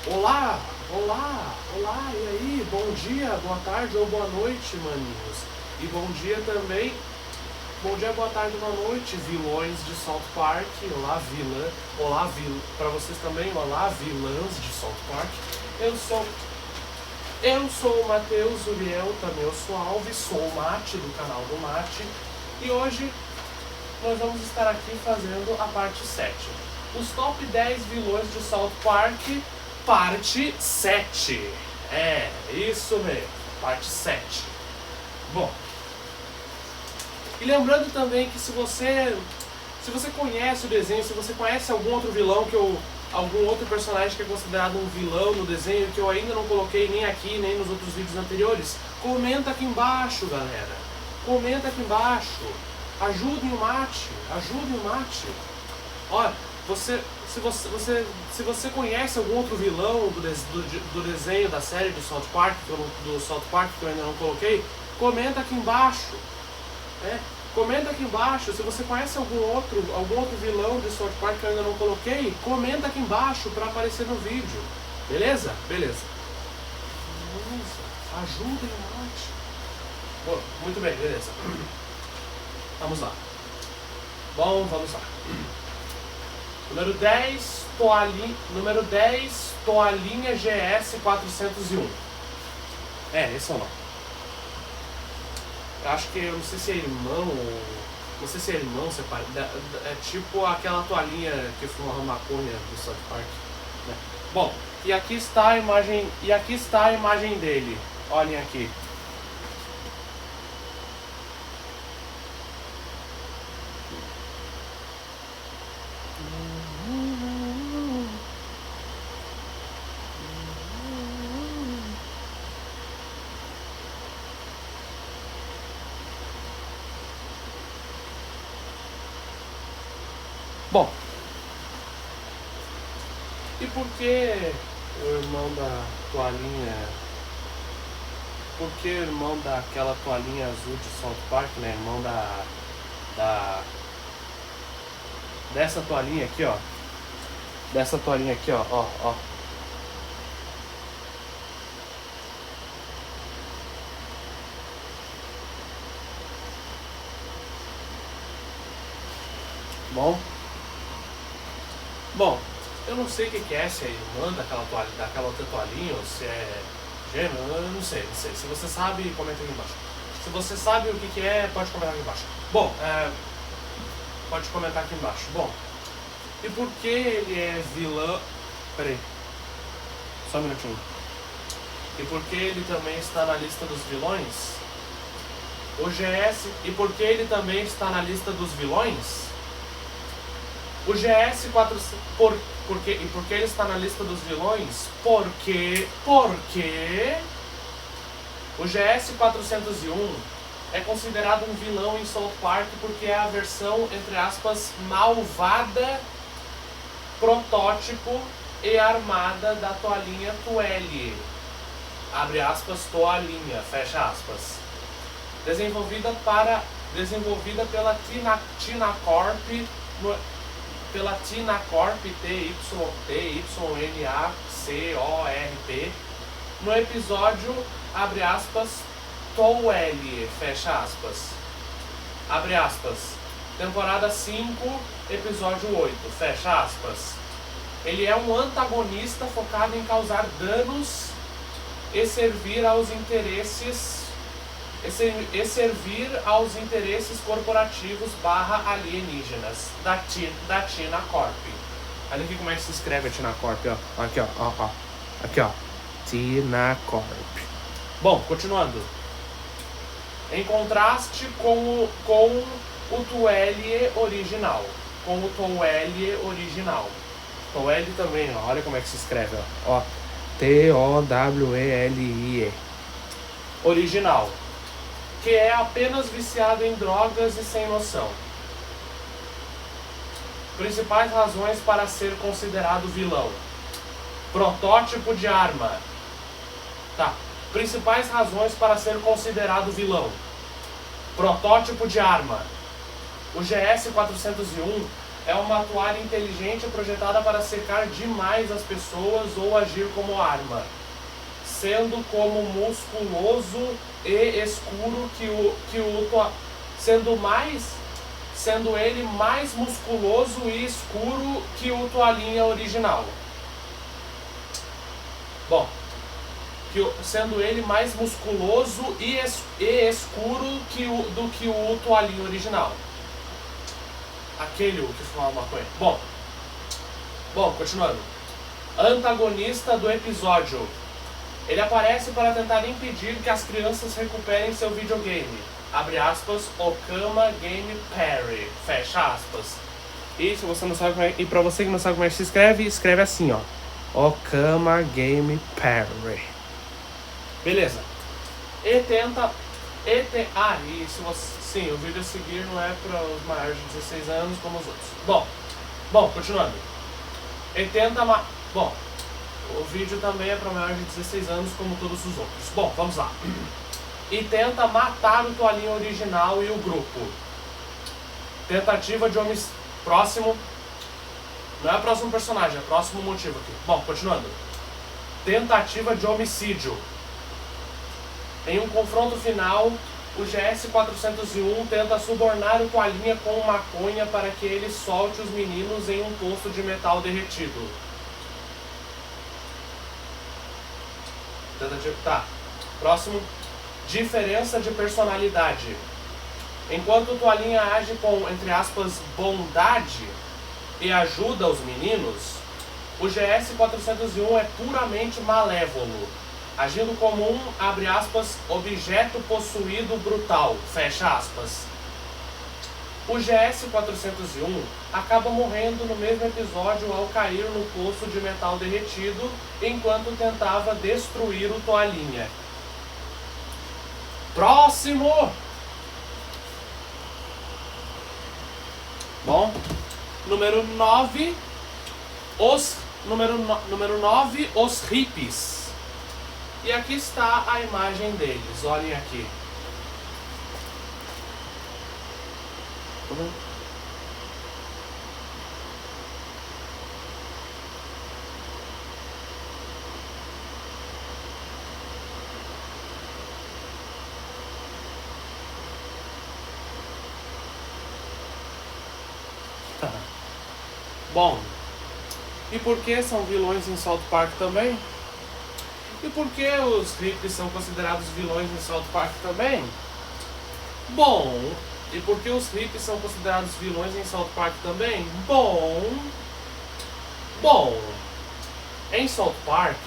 Olá, olá, olá, e aí? Bom dia, boa tarde ou boa noite, maninhos. E bom dia também, bom dia, boa tarde, boa noite, vilões de South Park. Olá, pra vocês também, olá, vilãs de South Park. Eu sou o Matheus Uriel, também eu sou Alves, sou o Mate do canal do Mate. E hoje nós vamos estar aqui fazendo a parte 7. Os top 10 vilões de South Park, parte 7. É, isso mesmo, parte 7. Bom, e lembrando também que se você conhece o desenho, se você conhece algum outro vilão algum outro personagem que é considerado um vilão no desenho que eu ainda não coloquei nem aqui, nem nos outros vídeos anteriores, comenta aqui embaixo, galera. Comenta aqui embaixo. Ajudem o Mate. Olha, se você conhece algum outro vilão do desenho da série do South Park, que eu ainda não coloquei, comenta aqui embaixo. Comenta aqui embaixo. Se você conhece algum outro vilão de South Park que eu ainda não coloquei, comenta aqui embaixo para aparecer no vídeo. Beleza? Beleza. Ajudem o Mate. Bom, muito bem, beleza. Vamos lá. Bom, vamos lá. Número 10, Toalhinha GS 401. Esse é o nome. Eu acho que, eu não sei se é irmão, é tipo aquela toalhinha que fuma maconha do South Park, né? Bom, e aqui está a imagem dele. Olhem aqui. Bom, e por que o irmão da toalhinha... Por que o irmão daquela toalhinha azul de South Park, né? Irmão dessa toalhinha aqui, ó. Dessa toalhinha aqui, ó. Bom, eu não sei o que é, se é irmã daquela outra toalhinha, ou se é gêmeo, eu não sei. Se você sabe, comenta aqui embaixo. Se você sabe o que é, pode comentar aqui embaixo. Bom, pode comentar aqui embaixo. Bom, e por que ele é vilão... Peraí, só um minutinho. E por que ele também está na lista dos vilões? E por que ele também está na lista dos vilões? O GS 400... Por que ele está na lista dos vilões? Porque o GS 401 é considerado um vilão em South Park porque é a versão, entre aspas, malvada, protótipo e armada da toalhinha Toalhe. Abre aspas, toalhinha, fecha aspas. Desenvolvida pela Tina Corp pela Tina Corp, TYNACORP, no episódio, abre aspas, Toalhe, fecha aspas. Abre aspas. Temporada 5, episódio 8, fecha aspas. Ele é um antagonista focado em causar danos e servir aos interesses corporativos /alienígenas da Tina Corp. Olha aqui como é que se escreve a Tina Corp, ó. Aqui, ó. Tina Corp. Bom, continuando. Em contraste com o Toalhe original. Toalhe também, ó. Olha como é que se escreve, ó. TOWELIE. Original. Que é apenas viciado em drogas e sem noção. Principais razões para ser considerado vilão. Protótipo de arma. Tá. Principais razões para ser considerado vilão. Protótipo de arma. O GS 401 é uma toalha inteligente projetada para secar demais as pessoas ou agir como arma, sendo como musculoso e escuro sendo ele mais musculoso e escuro que o toalhinha original. Bom, sendo ele mais musculoso e escuro do que o toalhinho original. Aquele que fumava maconha. Bom, continuando. Antagonista do episódio. Ele aparece para tentar impedir que as crianças recuperem seu videogame. Abre aspas, Okama Game Parry. Fecha aspas. E se você não sabe e para você que não sabe como é que se escreve, escreve assim, ó. Okama Game Parry. Beleza. E se você... Sim, o vídeo a seguir não é para os maiores de 16 anos como os outros. Bom, continuando. Bom, o vídeo também é para maiores de 16 anos como todos os outros. Bom, vamos lá. E tenta matar o toalhinho original e o grupo. Tentativa de homicídio. Próximo. Não é o próximo personagem, é o próximo motivo aqui. Bom, continuando. Tentativa de homicídio. Em um confronto final, o GS-401 tenta subornar o toalhinha com maconha para que ele solte os meninos em um poço de metal derretido. Tá. Próximo. Diferença de personalidade. Enquanto o toalhinha age com, entre aspas, bondade e ajuda os meninos, o GS-401 é puramente malévolo, agindo como um, abre aspas, objeto possuído brutal, fecha aspas. O GS-401 acaba morrendo no mesmo episódio ao cair no poço de metal derretido enquanto tentava destruir o toalhinha. Próximo! Bom, número 9, os hippies. E aqui está a imagem deles, olhem aqui. Bom, e por que são vilões em South Park também? E por que os hippies são considerados vilões em South Park também? Bom, e por que os hippies são considerados vilões em South Park também? Bom, em South Park,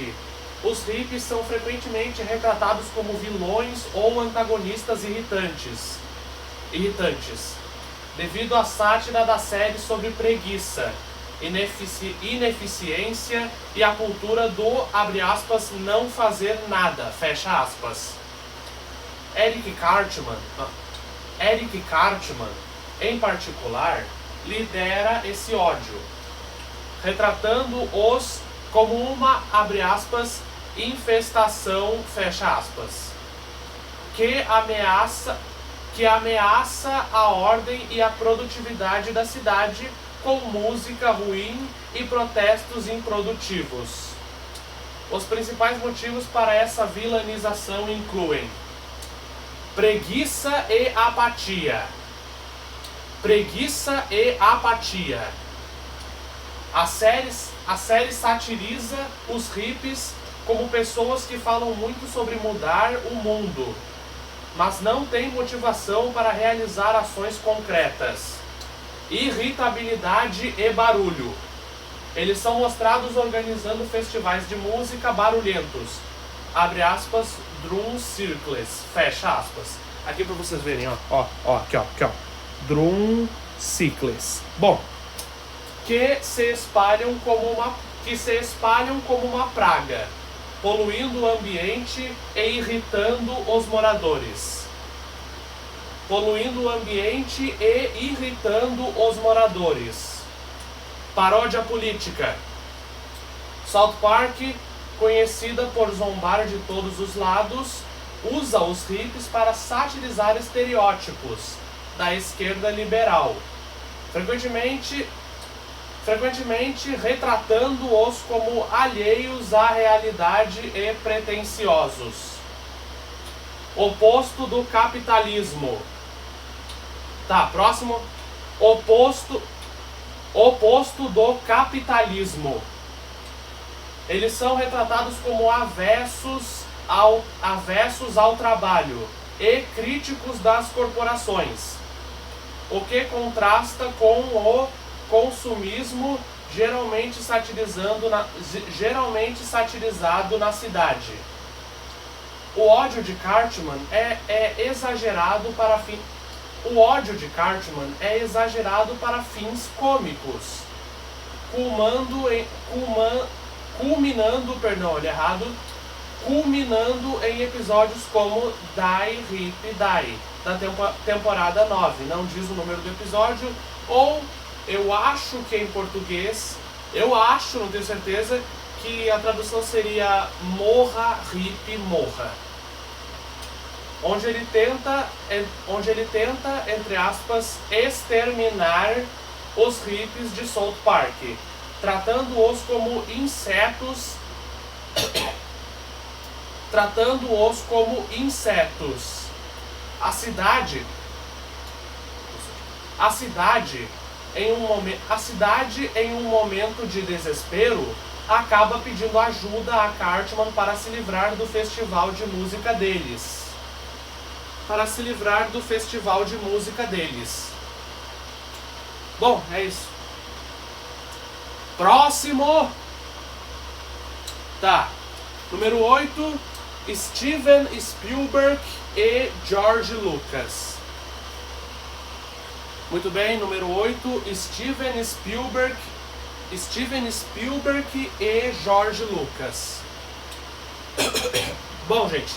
os hippies são frequentemente retratados como vilões ou antagonistas irritantes, devido à sátira da série sobre preguiça, ineficiência e a cultura do, abre aspas, não fazer nada, fecha aspas. Eric Cartman, em particular, lidera esse ódio, retratando-os como uma, abre aspas, infestação, fecha aspas, que ameaça a ordem e a produtividade da cidade com música ruim e protestos improdutivos. Os principais motivos para essa vilanização incluem preguiça e apatia. A série satiriza os hippies como pessoas que falam muito sobre mudar o mundo, mas não têm motivação para realizar ações concretas. Irritabilidade e barulho. Eles são mostrados organizando festivais de música barulhentos, abre aspas, drum circles, fecha aspas. Aqui para vocês verem, aqui, ó. Drum circles. Bom, que se espalham como uma praga, poluindo o ambiente e irritando os moradores. Paródia política. South Park, conhecida por zombar de todos os lados, usa os hippies para satirizar estereótipos da esquerda liberal, frequentemente frequentemente retratando-os como alheios à realidade e pretensiosos. Oposto do capitalismo. Tá, próximo. Oposto do capitalismo. Eles são retratados como avessos ao trabalho e críticos das corporações, o que contrasta com o consumismo geralmente satirizado na cidade. O ódio de Cartman é exagerado para fins cômicos, culminando em episódios como Die, Rip, Die, da temporada 9. Não diz o número do episódio, ou eu acho que em português, não tenho certeza, que a tradução seria Morra, Rip, Morra. Onde ele tenta, entre aspas, exterminar os hippies de South Park, tratando-os como insetos. A cidade, em um momento de desespero, acaba pedindo ajuda a Cartman para se livrar do festival de música deles. Bom, é isso. Próximo! Tá. Número 8, Steven Spielberg e George Lucas. Muito bem, número 8, Steven Spielberg e George Lucas. Bom, gente,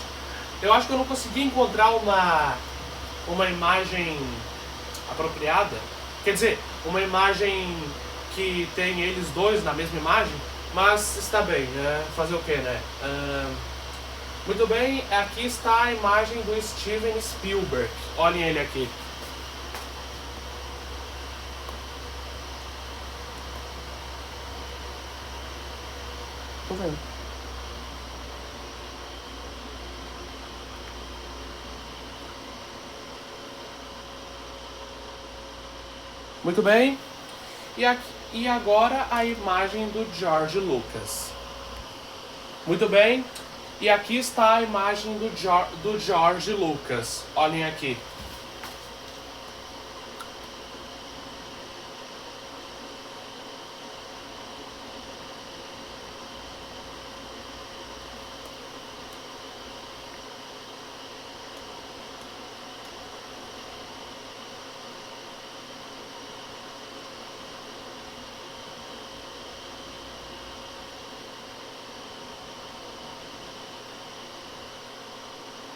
eu acho que eu não consegui encontrar uma imagem apropriada. Quer dizer, uma imagem que tem eles dois na mesma imagem, mas está bem, né? Fazer o que, né? Muito bem, aqui está a imagem do Steven Spielberg. Olhem ele aqui. Tô vendo. Muito bem. E agora a imagem do George Lucas. Muito bem. E aqui está a imagem do George Lucas. Olhem aqui.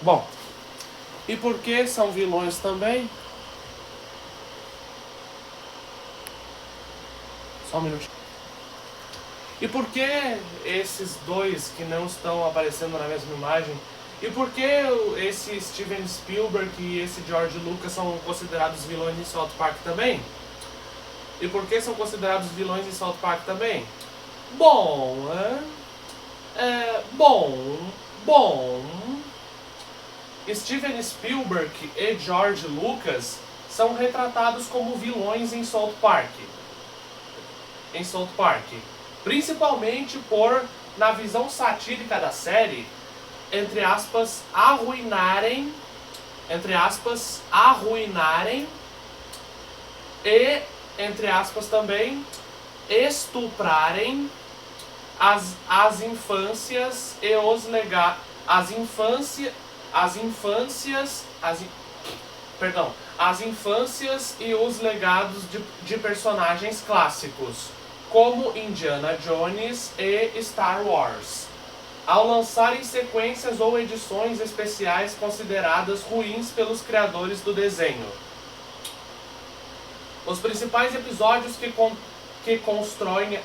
Bom, e por que são vilões também? Só um minutinho. E por que esses dois que não estão aparecendo na mesma imagem? E por que esse Steven Spielberg e esse George Lucas são considerados vilões em South Park também? E por que são considerados vilões em South Park também? Bom, Steven Spielberg e George Lucas são retratados como vilões em South Park. Principalmente por, na visão satírica da série, entre aspas, arruinarem e, entre aspas também, estuprarem as infâncias e os as infâncias e os legados de personagens clássicos, como Indiana Jones e Star Wars, ao lançarem sequências ou edições especiais consideradas ruins pelos criadores do desenho. Os principais episódios que constroem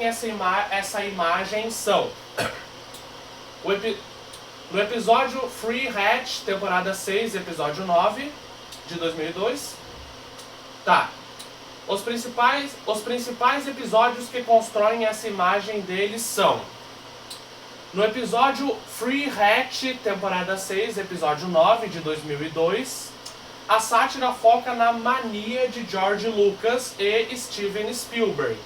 essa imagem são no episódio Free Hatch, temporada 6, episódio 9, de 2002. Tá. Os principais episódios que constroem essa imagem deles são: no episódio Free Hatch, temporada 6, episódio 9 de 2002, a sátira foca na mania de George Lucas e Steven Spielberg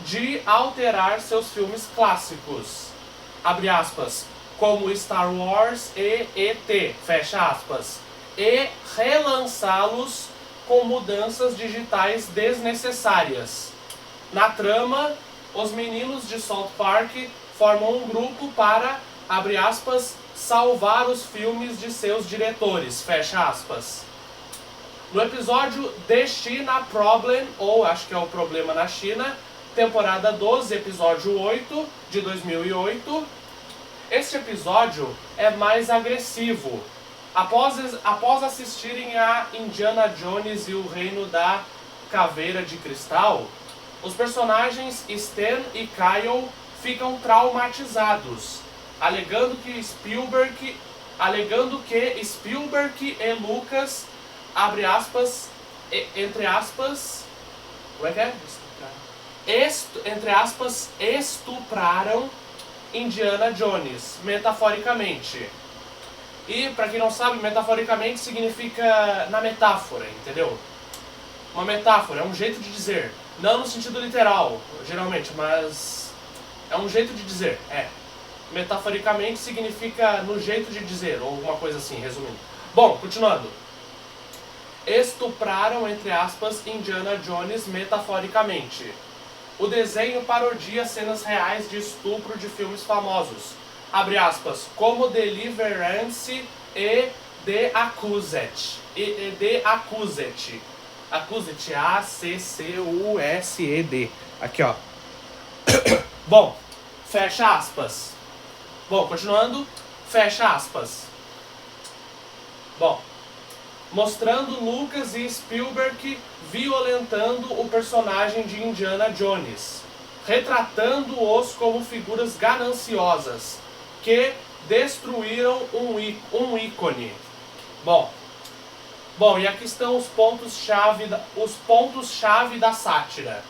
de alterar seus filmes clássicos, abre aspas, como Star Wars e ET, fecha aspas, e relançá-los com mudanças digitais desnecessárias. Na trama, os meninos de South Park formam um grupo para, abre aspas, salvar os filmes de seus diretores, fecha aspas. No episódio The China Problem, ou acho que é o Problema na China, temporada 12, episódio 8, de 2008, este episódio é mais agressivo. Após assistirem a Indiana Jones e o Reino da Caveira de Cristal, os personagens Stan e Kyle ficam traumatizados, alegando que Spielberg e Lucas, abre aspas, entre aspas, como é que é? Entre aspas, estupraram Indiana Jones, metaforicamente. E, pra quem não sabe, metaforicamente significa na metáfora, entendeu? Uma metáfora, é um jeito de dizer. Não no sentido literal, geralmente, mas é um jeito de dizer, Metaforicamente significa no jeito de dizer, ou alguma coisa assim, resumindo. Bom, continuando. Estupraram, entre aspas, Indiana Jones metaforicamente. O desenho parodia cenas reais de estupro de filmes famosos, abre aspas, como Deliverance e The Accused. Accused, A-C-C-U-S-E-D. Aqui, ó. Bom, fecha aspas. Bom, continuando, fecha aspas. Bom, mostrando Lucas e Spielberg violentando o personagem de Indiana Jones, retratando-os como figuras gananciosas que destruíram um ícone. Bom, e aqui estão os pontos-chave da sátira.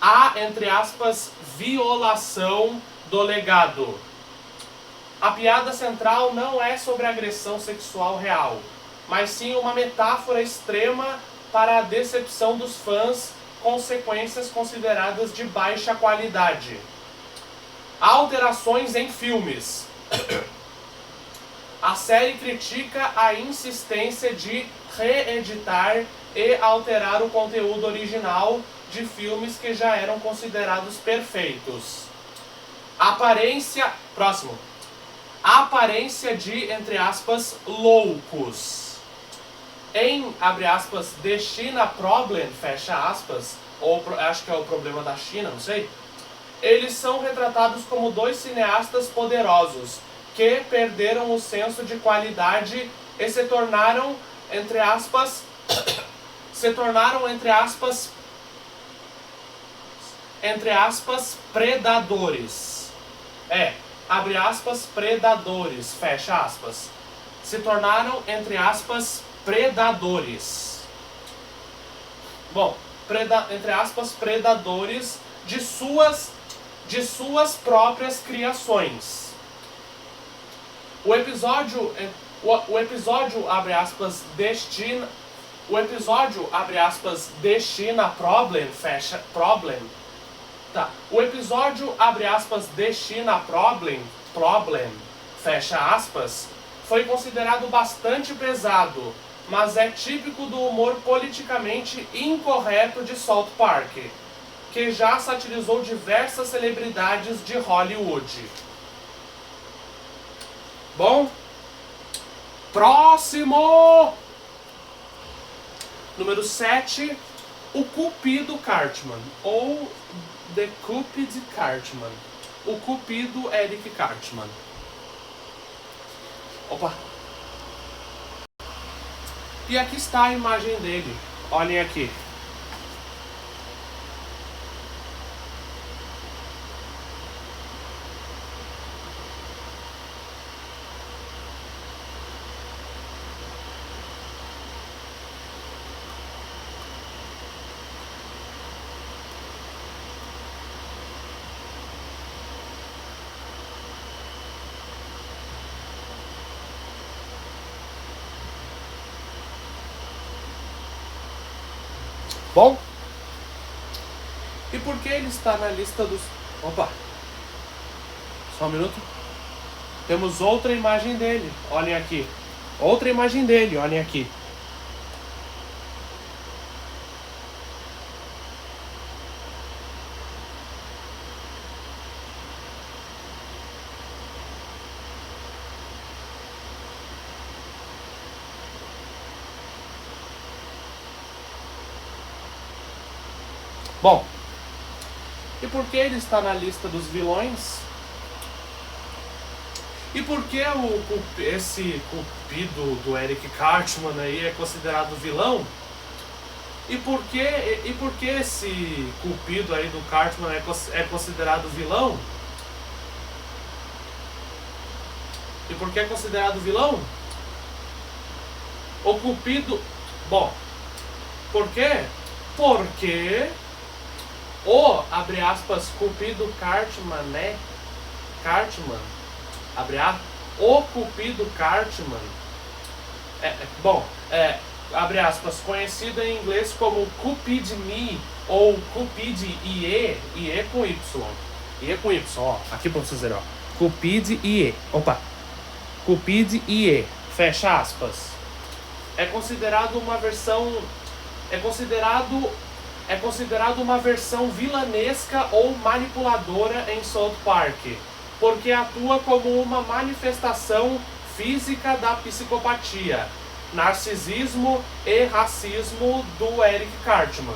Há, entre aspas, violação do legado. A piada central não é sobre agressão sexual real, mas sim uma metáfora extrema para a decepção dos fãs, consequências consideradas de baixa qualidade. Alterações em filmes. A série critica a insistência de reeditar e alterar o conteúdo original de filmes que já eram considerados perfeitos. Aparência de, entre aspas, loucos. Em, abre aspas, The China Problem, fecha aspas, ou acho que é o problema da China, não sei. Eles são retratados como dois cineastas poderosos que perderam o senso de qualidade e se tornaram, entre aspas, predadores. Abre aspas, predadores, fecha aspas. Se tornaram, entre aspas, predadores. Bom, entre aspas, predadores de suas próprias criações. O episódio, abre aspas, The China Problem, O episódio, abre aspas, The China Problem, fecha aspas, foi considerado bastante pesado, mas é típico do humor politicamente incorreto de South Park, que já satirizou diversas celebridades de Hollywood. Bom, próximo! Número 7, o Cupido Cartman, ou The Cupid Cartman. O Cupido Eric Cartman. Opa! E aqui está a imagem dele. Olhem aqui. Bom? E por que ele está na lista dos... Opa! Só um minuto. Temos outra imagem dele. Olhem aqui. Outra imagem dele. Olhem aqui. Bom, e por que ele está na lista dos vilões? E por que esse Cupido do Eric Cartman aí é considerado vilão? E por que esse Cupido aí do Cartman é considerado vilão? E por que é considerado vilão? O Cupido... Bom, por quê? Porque o, abre aspas, Cupido Cartman, né? Cartman, abre aspas, o Cupido Cartman, abre aspas, conhecido em inglês como Cupid Me ou Cupid IE, IE com Y, IE com Y, ó, aqui pra vocês verem, ó, Cupid IE, opa, Cupid IE, fecha aspas, é considerado uma versão, é considerado uma versão vilanesca ou manipuladora em South Park, porque atua como uma manifestação física da psicopatia, narcisismo e racismo do Eric Cartman,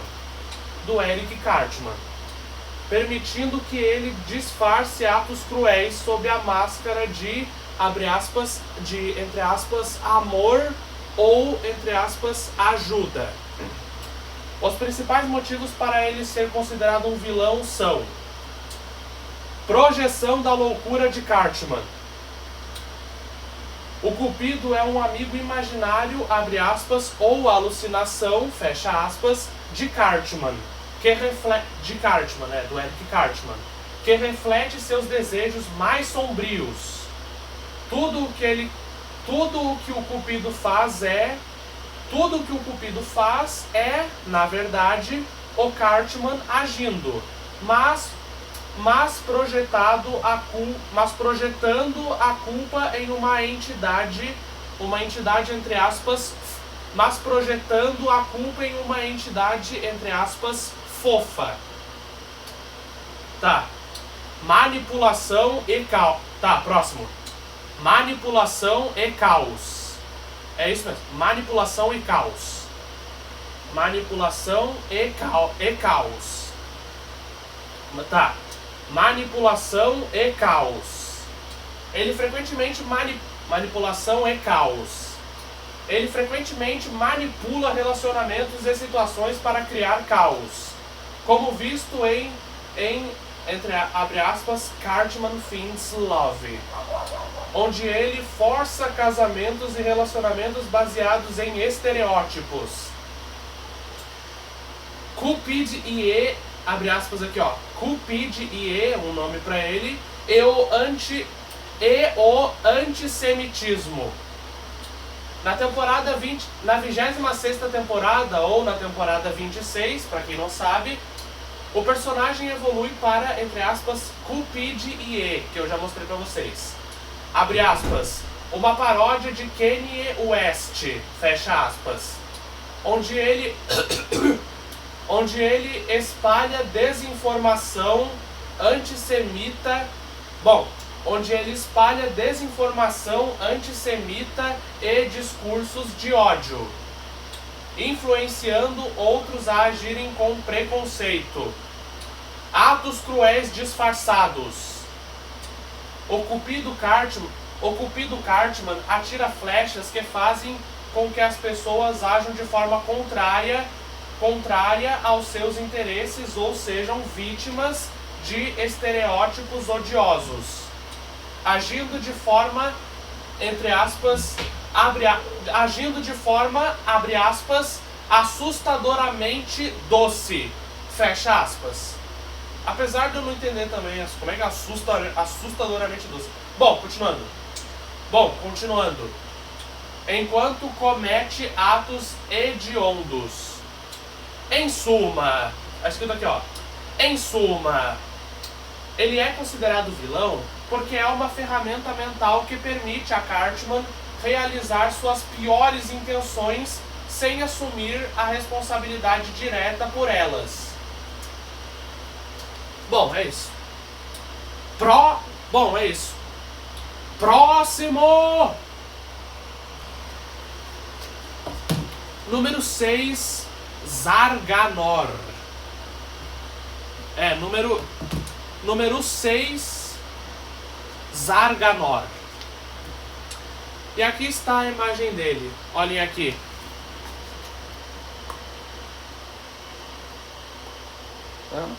permitindo que ele disfarce atos cruéis sob a máscara de, abre aspas, de, entre aspas, amor ou, entre aspas, ajuda. Os principais motivos para ele ser considerado um vilão são: projeção da loucura de Cartman. O Cupido é um amigo imaginário, abre aspas, ou alucinação, fecha aspas, de Cartman, que reflete, do Eric Cartman, que reflete seus desejos mais sombrios. Tudo o que o Cupido faz é, na verdade, o Cartman agindo, mas projetando a culpa em uma entidade entre aspas, entre aspas, fofa. Tá. Manipulação e caos. Tá, próximo. Manipulação e caos. É isso mesmo, manipulação e caos. Manipulação e caos. Tá. Manipulação e caos. Ele frequentemente manipulação e caos. Ele frequentemente manipula relacionamentos e situações para criar caos, como visto em entre abre aspas, Cartman Finds Love, onde ele força casamentos e relacionamentos baseados em estereótipos. Cupid IE, abre aspas aqui, ó, Cupid IE, um nome para ele, e o antissemitismo. Na 26ª temporada, ou na temporada 26, para quem não sabe, o personagem evolui para, entre aspas, Cupid IE, que eu já mostrei para vocês. Abre aspas, uma paródia de Kanye West, fecha aspas, onde ele espalha desinformação antissemita, e discursos de ódio, influenciando outros a agirem com preconceito. Atos cruéis disfarçados. O Cupido Cartman atira flechas que fazem com que as pessoas ajam de forma contrária aos seus interesses ou sejam vítimas de estereótipos odiosos, agindo de forma, entre aspas, abre aspas, assustadoramente doce, fecha aspas. Apesar de eu não entender também como é que assustadoramente doce. Continuando. Enquanto comete atos hediondos. Em suma, tá escrito aqui, ó. Em suma, ele é considerado vilão porque é uma ferramenta mental que permite a Cartman realizar suas piores intenções sem assumir a responsabilidade direta por elas. Bom, é isso. Bom, é isso. Próximo! Número 6, Zarganor. Número 6, Zarganor. E aqui está a imagem dele. Olhem aqui. Acabou.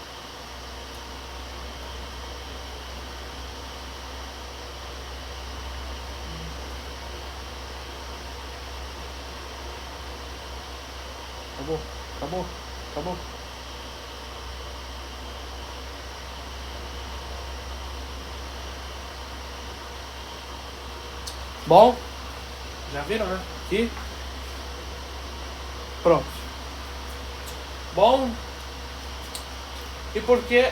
Bom, já viram, né? Aqui. Pronto. Bom, e por que...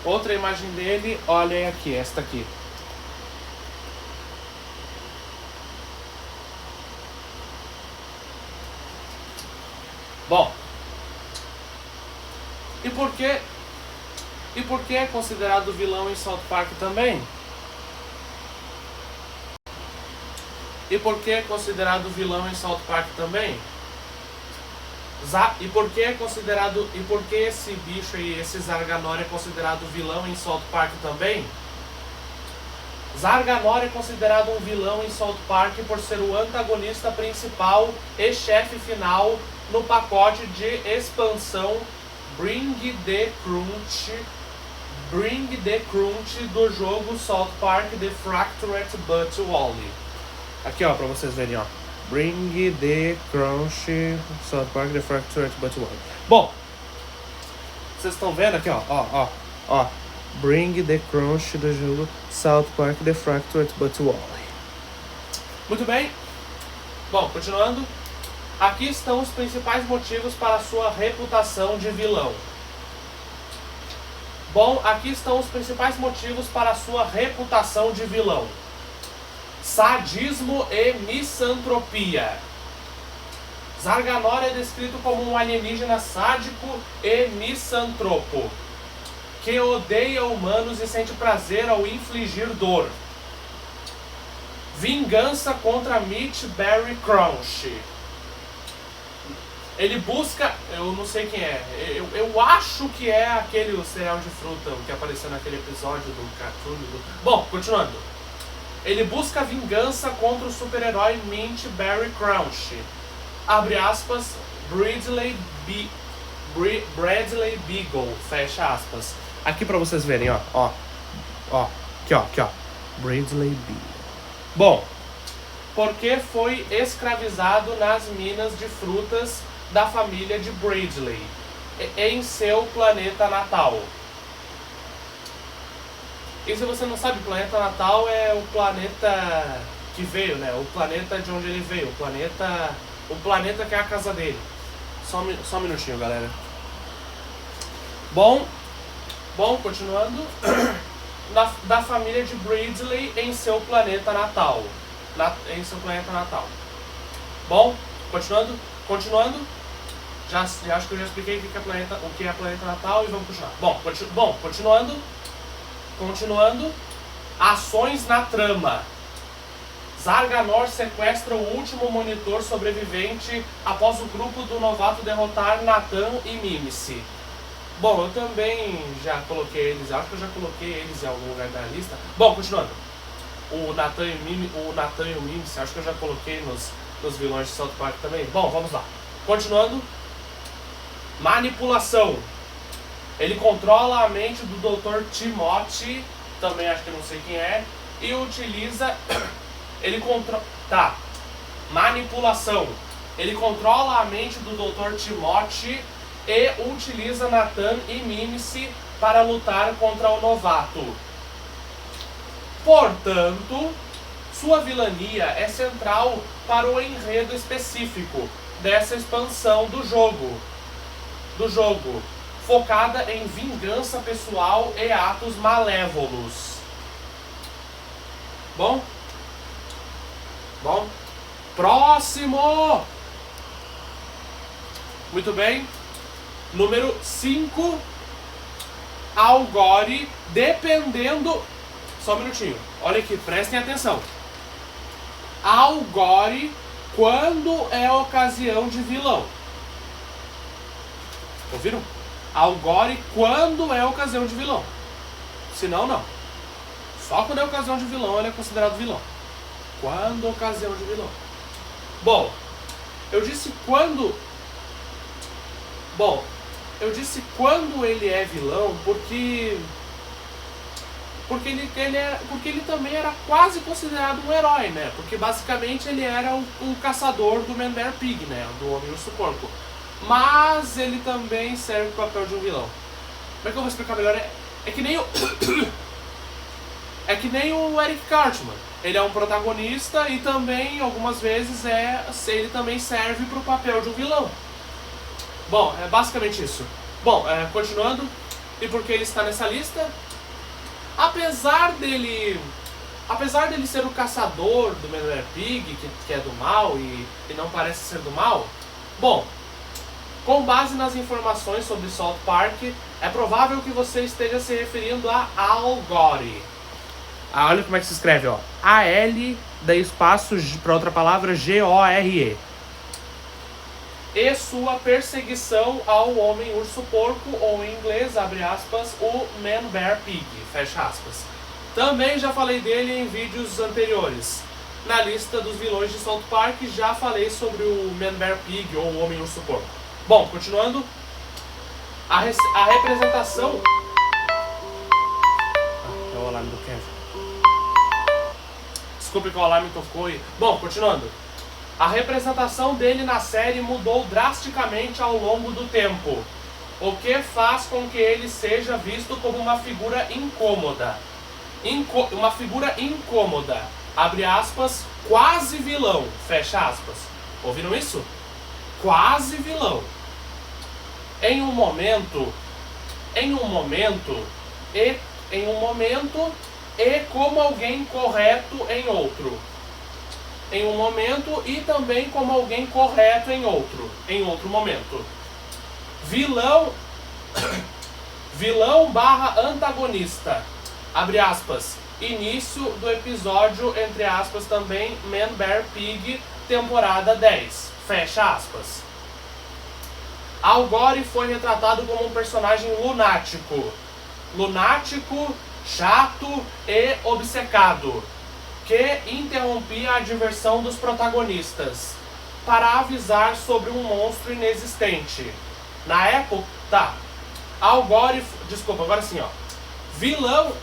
Outra imagem dele, olhem aqui, esta aqui. Bom, e por que é considerado vilão em South Park também? E por que é considerado vilão em South Park também? E por que esse bicho aí, esse Zarganor é considerado vilão em South Park também? Zarganor é considerado um vilão em South Park por ser o antagonista principal e chefe final no pacote de expansão Bring the Crunch do jogo South Park The Fractured But Wally. Aqui, ó, pra vocês verem, ó. Bring the Crunch, South Park The Fractured But Wally. Bom, vocês estão vendo aqui, ó. Bring the Crunch do jogo South Park The Fractured But Wally. Muito bem. Bom, continuando. Aqui estão os principais motivos para a sua reputação de vilão. Bom, aqui estão os principais motivos para a sua reputação de vilão. Sadismo e misantropia. Zarganor é descrito como um alienígena sádico e misantropo, que odeia humanos e sente prazer ao infligir dor. Vingança contra Mitch Barry Crouch. Ele busca... Eu não sei quem é. Eu acho que é aquele cereal de fruta que apareceu naquele episódio do cartoon. Bom, continuando. Ele busca vingança contra o super-herói Mitch Barry Crouch. Abre aspas, Bradley Beagle. Fecha aspas. Aqui pra vocês verem, ó. Aqui, ó. Bradley Beagle. Bom, porque foi escravizado nas minas de frutas da família de Bradley, em seu planeta natal. E se você não sabe, o planeta natal é o planeta que veio, né? O planeta de onde ele veio, o planeta que é a casa dele. Só um minutinho, galera. Bom, continuando. Da família de Bradley em seu planeta natal. Bom, continuando. Já acho que eu já expliquei o que é planeta natal e vamos continuar. Bom, continuando. Ações na trama. Zarganor sequestra o último monitor sobrevivente após o grupo do novato derrotar Nathan e Mimsy. Bom, eu também já coloquei eles, acho que eu já coloquei eles em algum lugar da lista. Bom, continuando. O Nathan e o Mimsy, acho que eu já coloquei nos vilões de South Park também. Bom, vamos lá. Continuando. Manipulação. Ele controla a mente do Dr. Timothy, também acho que eu não sei quem é, e utiliza... Manipulação. Ele controla a mente do Dr. Timothy e utiliza Nathan e Mimsy para lutar contra o novato. Portanto, Sua vilania é central para o enredo específico dessa expansão do jogo, focada em vingança pessoal e atos malévolos. Bom? Próximo! Muito bem. Número 5. Algore, dependendo... Só um minutinho. Olha aqui, prestem atenção. Algore, quando é ocasião de vilão. Ouviram? Algore, quando é ocasião de vilão. Senão, não. Só quando é ocasião de vilão ele é considerado vilão. Quando é ocasião de vilão. Bom, eu disse quando ele é vilão porque ele também era quase considerado um herói, né? Porque basicamente ele era o caçador do Man Bear Pig, né? Do Homem Urso Porco. Mas ele também serve o papel de um vilão. Como é que eu vou explicar melhor? É que nem o Eric Cartman. Ele é um protagonista e também, algumas vezes, ele também serve para o papel de um vilão. Bom, é basicamente isso. Bom, continuando. E por que ele está nessa lista? Apesar dele ser o caçador do Man Bear Pig, que é do mal e não parece ser do mal, bom, com base nas informações sobre South Park, é provável que você esteja se referindo a Algore. Olha como é que se escreve, ó. A-L, daí espaço, para outra palavra, G-O-R-E. E sua perseguição ao Homem Urso Porco, ou em inglês, abre aspas, o Man Bear Pig, fecha aspas. Também já falei dele em vídeos anteriores. Na lista dos vilões de South Park, já falei sobre o Man Bear Pig, ou o Homem Urso Porco. Bom, continuando, a representação... é o alarme do Kevin. Desculpe que o alarme tocou e... Bom, continuando. A representação dele na série mudou drasticamente ao longo do tempo, o que faz com que ele seja visto como uma figura incômoda. Uma figura incômoda, abre aspas, quase vilão, fecha aspas. Ouviram isso? Quase vilão. Em um momento e como alguém correto em outro. Em um momento e também como alguém correto em outro momento. Vilão barra antagonista, abre aspas, início do episódio, entre aspas, também Man Bear Pig, temporada 10, fecha aspas. Algore foi retratado como um personagem lunático, chato e obcecado, que interrompia a diversão dos protagonistas para avisar sobre um monstro inexistente. Na época... Tá. Algore... Desculpa, agora sim, ó. Vilão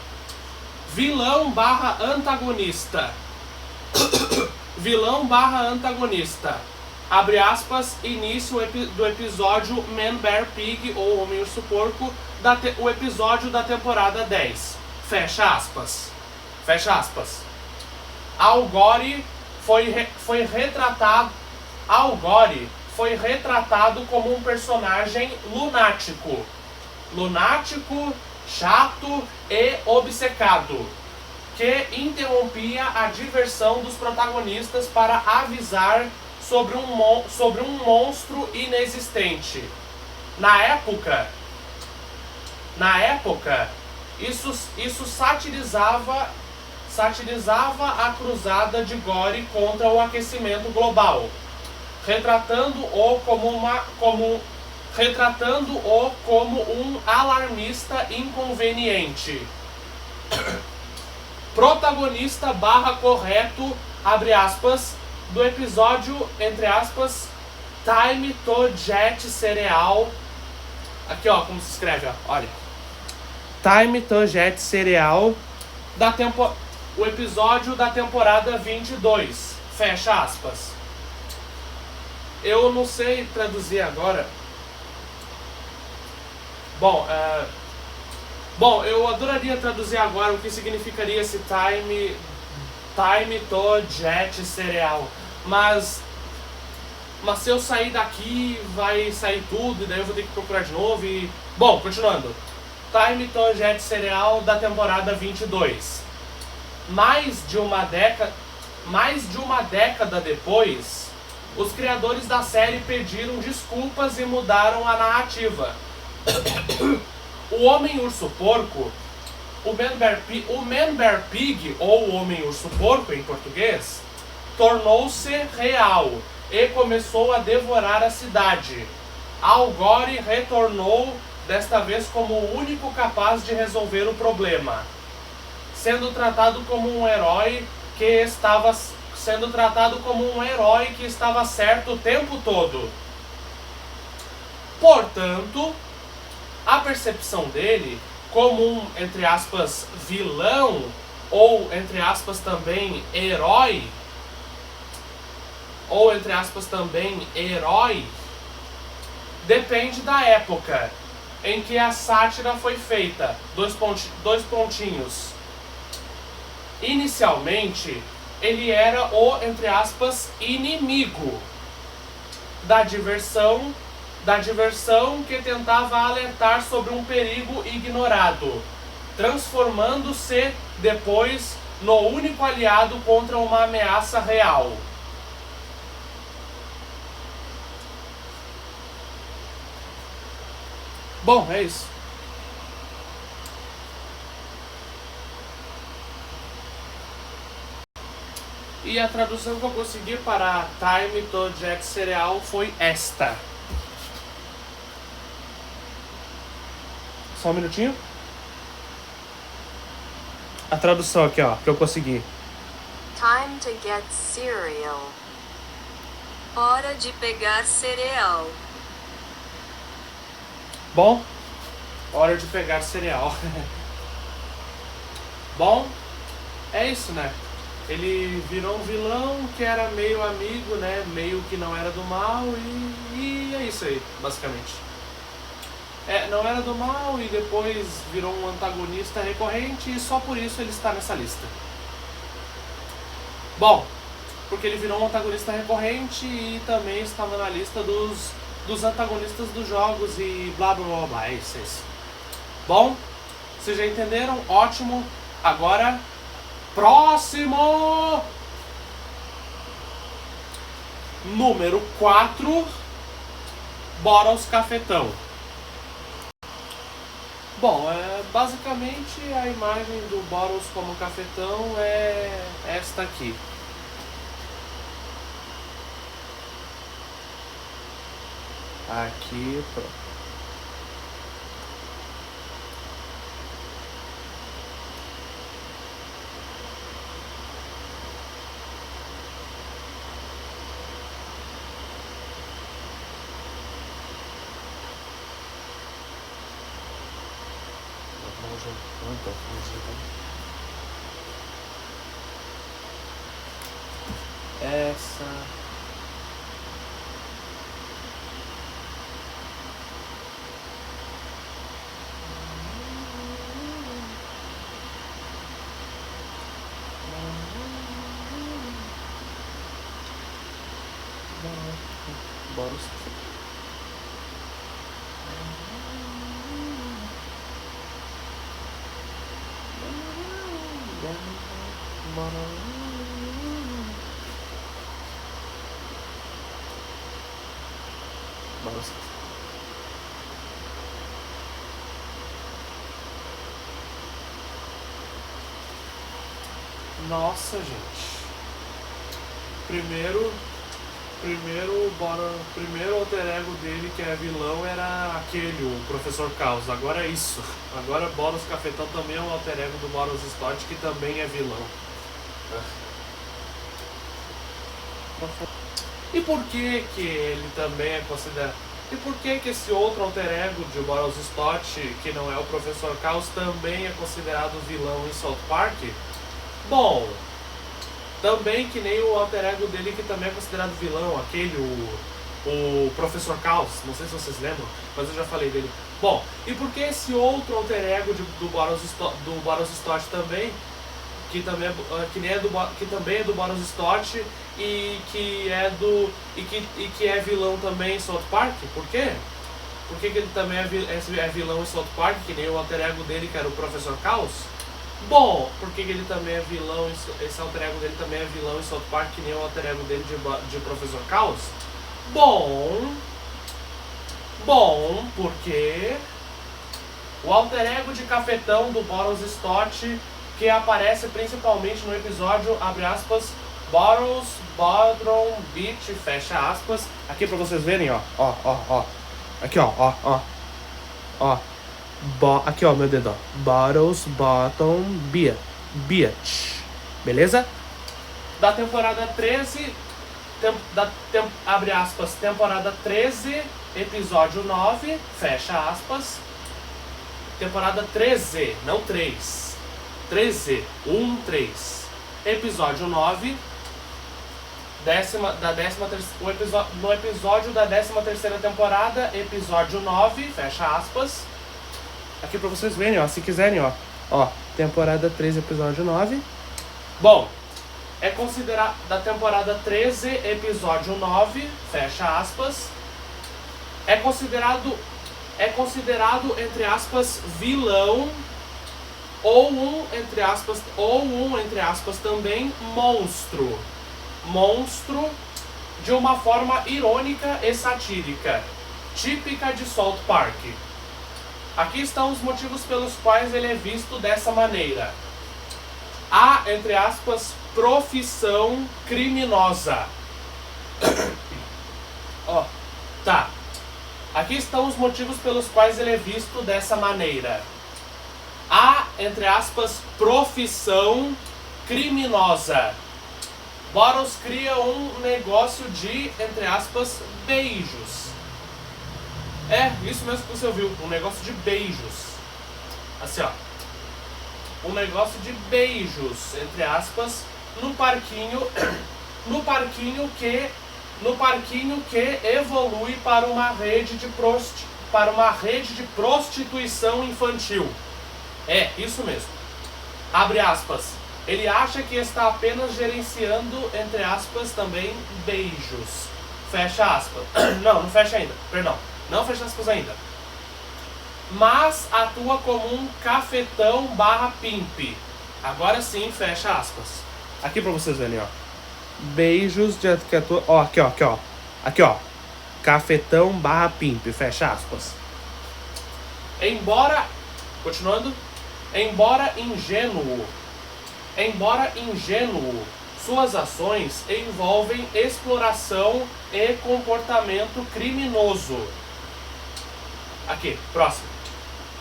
barra antagonista. Vilão barra antagonista. Abre aspas, início do episódio Man Bear Pig, ou Homem Urso Porco, o episódio da temporada 10. Fecha aspas. Fecha aspas. Algore foi retratado como um personagem lunático, chato e obcecado, que interrompia a diversão dos protagonistas para avisar sobre um monstro inexistente. Na época, isso satirizava a cruzada de Gore contra o aquecimento global, retratando-o como um alarmista inconveniente. Protagonista barra correto, abre aspas, do episódio, entre aspas, Time to Jet Cereal. Aqui, ó, como se escreve, ó, olha. Time to Jet Cereal, o episódio da temporada 22, fecha aspas. Eu não sei traduzir agora. Bom, eu adoraria traduzir agora o que significaria esse time Time to Jet Cereal. Mas se eu sair daqui, vai sair tudo, e daí eu vou ter que procurar de novo e... Bom, continuando. Time to Jet Cereal da temporada 22. Mais de uma década depois, os criadores da série pediram desculpas e mudaram a narrativa. O Homem-Urso-Porco, o Man Bear Pig, ou o Homem-Urso-Porco em português, tornou-se real e começou a devorar a cidade. Al Gore retornou, desta vez como o único capaz de resolver o problema, sendo tratado como um herói que estava certo o tempo todo. Portanto, a percepção dele como um, entre aspas, vilão, ou entre aspas também herói, depende da época em que a sátira foi feita. Dois pontinhos. Inicialmente, ele era o, entre aspas, inimigo da diversão que tentava alertar sobre um perigo ignorado, transformando-se depois no único aliado contra uma ameaça real. Bom, é isso. E a tradução que eu consegui para Time to Jet Cereal foi esta. Só um minutinho. A tradução aqui, ó, que eu consegui. Time to get cereal. Hora de pegar cereal. Bom, hora de pegar cereal. Bom, é isso, né? Ele virou um vilão que era meio amigo, né? Meio que não era do mal e é isso aí, basicamente. Não era do mal e depois virou um antagonista recorrente e só por isso ele está nessa lista. Bom, porque ele virou um antagonista recorrente e também estava na lista dos antagonistas dos jogos e blá blá blá blá, é isso. Bom, vocês já entenderam? Ótimo. Agora, próximo! Número 4, Boros Cafetão. Bom, basicamente a imagem do Boros como cafetão é esta aqui. Aqui, pronto. Essa. Boros. Nossa, gente. Primeiro alter ego dele, que é vilão, era aquele, o Professor Caos. Agora é isso. Agora Boros Cafetão também é um alter ego do Boros Stott, que também é vilão. E por que ele também é considerado... E por que esse outro alter ego de Boros Stott, que não é o Professor Caos, também é considerado vilão em South Park? Bom, também que nem o alter ego dele, que também é considerado vilão, aquele, o Professor Caos, não sei se vocês lembram, mas eu já falei dele. Bom, e por que esse outro alter ego do Boros Stott também que também é do Boris Stott e que é vilão também em South Park. Por quê? Por que ele também é vilão em South Park, que nem o alter ego dele, que era o Professor Caos? Bom, por que ele também é vilão, esse alter ego dele também é vilão em South Park, que nem o alter ego dele de Professor Caos? Bom, porque o alter ego de cafetão do Boros Stott, que aparece principalmente no episódio, abre aspas, Boros Bodron Beach, fecha aspas. Aqui pra vocês verem, ó. Aqui, ó. Aqui, ó, meu dedo, ó. Boros Bottom Beach. Beleza? Da temporada 13, abre aspas, temporada 13, episódio 9, fecha aspas. Temporada 13, não 3. 13, 3. Episódio 9. No episódio da 13ª temporada, episódio 9, fecha aspas. Aqui pra vocês verem, ó, se quiserem, ó, temporada 13, episódio 9. Bom, é considerado da temporada 13, episódio 9, fecha aspas. É considerado, entre aspas, vilão ou entre aspas, também monstro. Monstro de uma forma irônica e satírica, típica de South Park. Aqui estão os motivos pelos quais ele é visto dessa maneira. A, entre aspas, profissão criminosa. Tá. Aqui estão os motivos pelos quais ele é visto dessa maneira. A, entre aspas, profissão criminosa. Boros cria um negócio de, entre aspas, beijos. É, isso mesmo que você ouviu, um negócio de beijos. Assim, ó. Um negócio de beijos, entre aspas, no parquinho que evolui para uma rede de prostituição infantil. É, isso mesmo. Abre aspas. Ele acha que está apenas gerenciando, entre aspas, também beijos. Fecha aspas. Não fecha ainda. Perdão. Não fecha aspas ainda. Mas atua como um cafetão / pimp. Agora sim, fecha aspas. Aqui pra vocês verem, ó. Beijos de que atua... Ó, aqui, ó. Aqui, ó. Cafetão / pimp. Fecha aspas. Continuando. Embora ingênuo, suas ações envolvem exploração e comportamento criminoso. Aqui, próximo.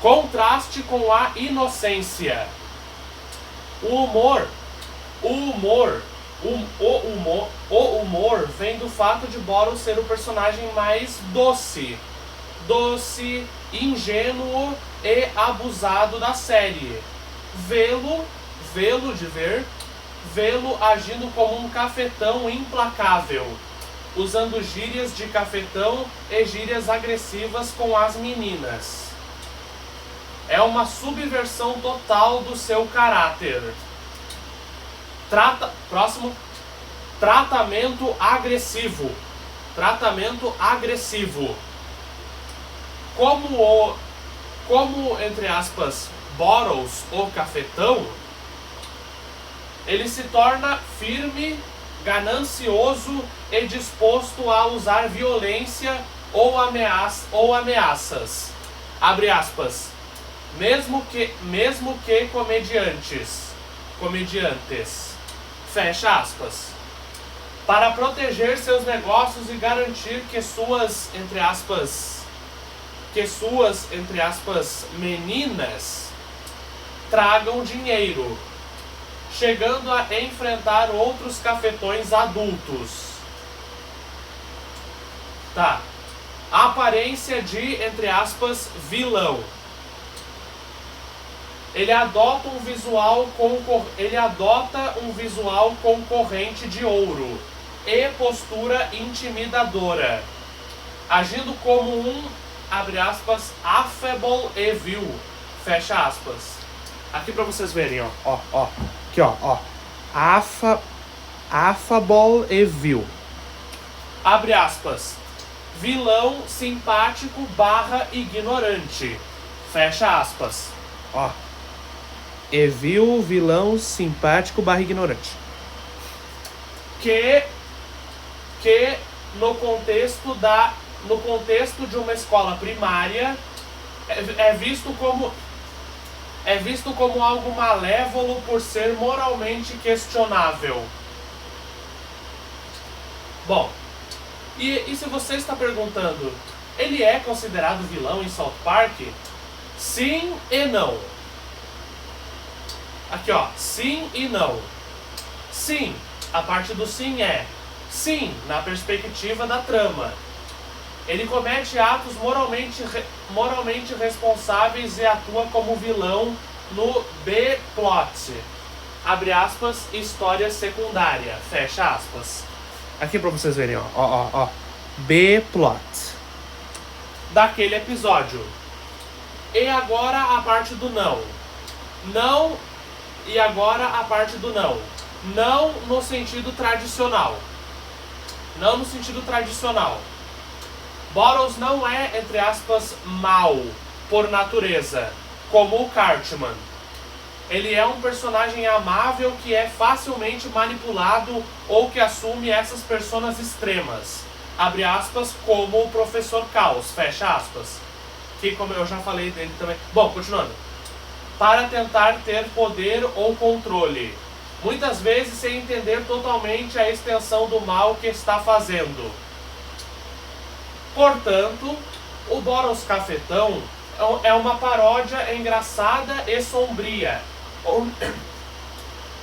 Contraste com a inocência. O humor vem do fato de Boros ser o personagem mais doce, ingênuo e abusado da série. Vê-lo agindo como um cafetão implacável, usando gírias de cafetão e gírias agressivas com as meninas. É uma subversão total do seu caráter. Próximo. Tratamento agressivo. Como, entre aspas, Boros, o cafetão, ele se torna firme, ganancioso e disposto a usar violência ou ameaças. Abre aspas. Mesmo que comediantes. Fecha aspas. Para proteger seus negócios e garantir que suas, entre aspas, meninas tragam dinheiro, chegando a enfrentar outros cafetões adultos. Tá. Aparência de, entre aspas, vilão. Ele adota um visual concorrente de ouro e postura intimidadora, agindo como um, abre aspas, affable evil, fecha aspas. Aqui pra vocês verem, ó. Aqui, ó. Affable evil. Abre aspas. Vilão simpático / ignorante. Fecha aspas. Ó. Evil, vilão simpático / ignorante. Que no contexto de uma escola primária é visto como algo malévolo por ser moralmente questionável. Bom, e se você está perguntando, ele é considerado vilão em South Park? Sim e não. Aqui, ó, sim e não. Sim, a parte do sim é sim, na perspectiva da trama. Ele comete atos moralmente responsáveis e atua como vilão no B-plot. Abre aspas, história secundária. Fecha aspas. Aqui pra vocês verem, ó. B-plot. Daquele episódio. E agora a parte do não. Não, e agora a parte do não. Não no sentido tradicional. Não no sentido tradicional. Bottles não é, entre aspas, mal, por natureza, como o Cartman. Ele é um personagem amável que é facilmente manipulado ou que assume essas personas extremas. Abre aspas, como o Professor Caos, fecha aspas. Que, como eu já falei dele também. Bom, continuando. Para tentar ter poder ou controle. Muitas vezes sem entender totalmente a extensão do mal que está fazendo. Portanto, o Bottles Cafetão é uma paródia engraçada e sombria,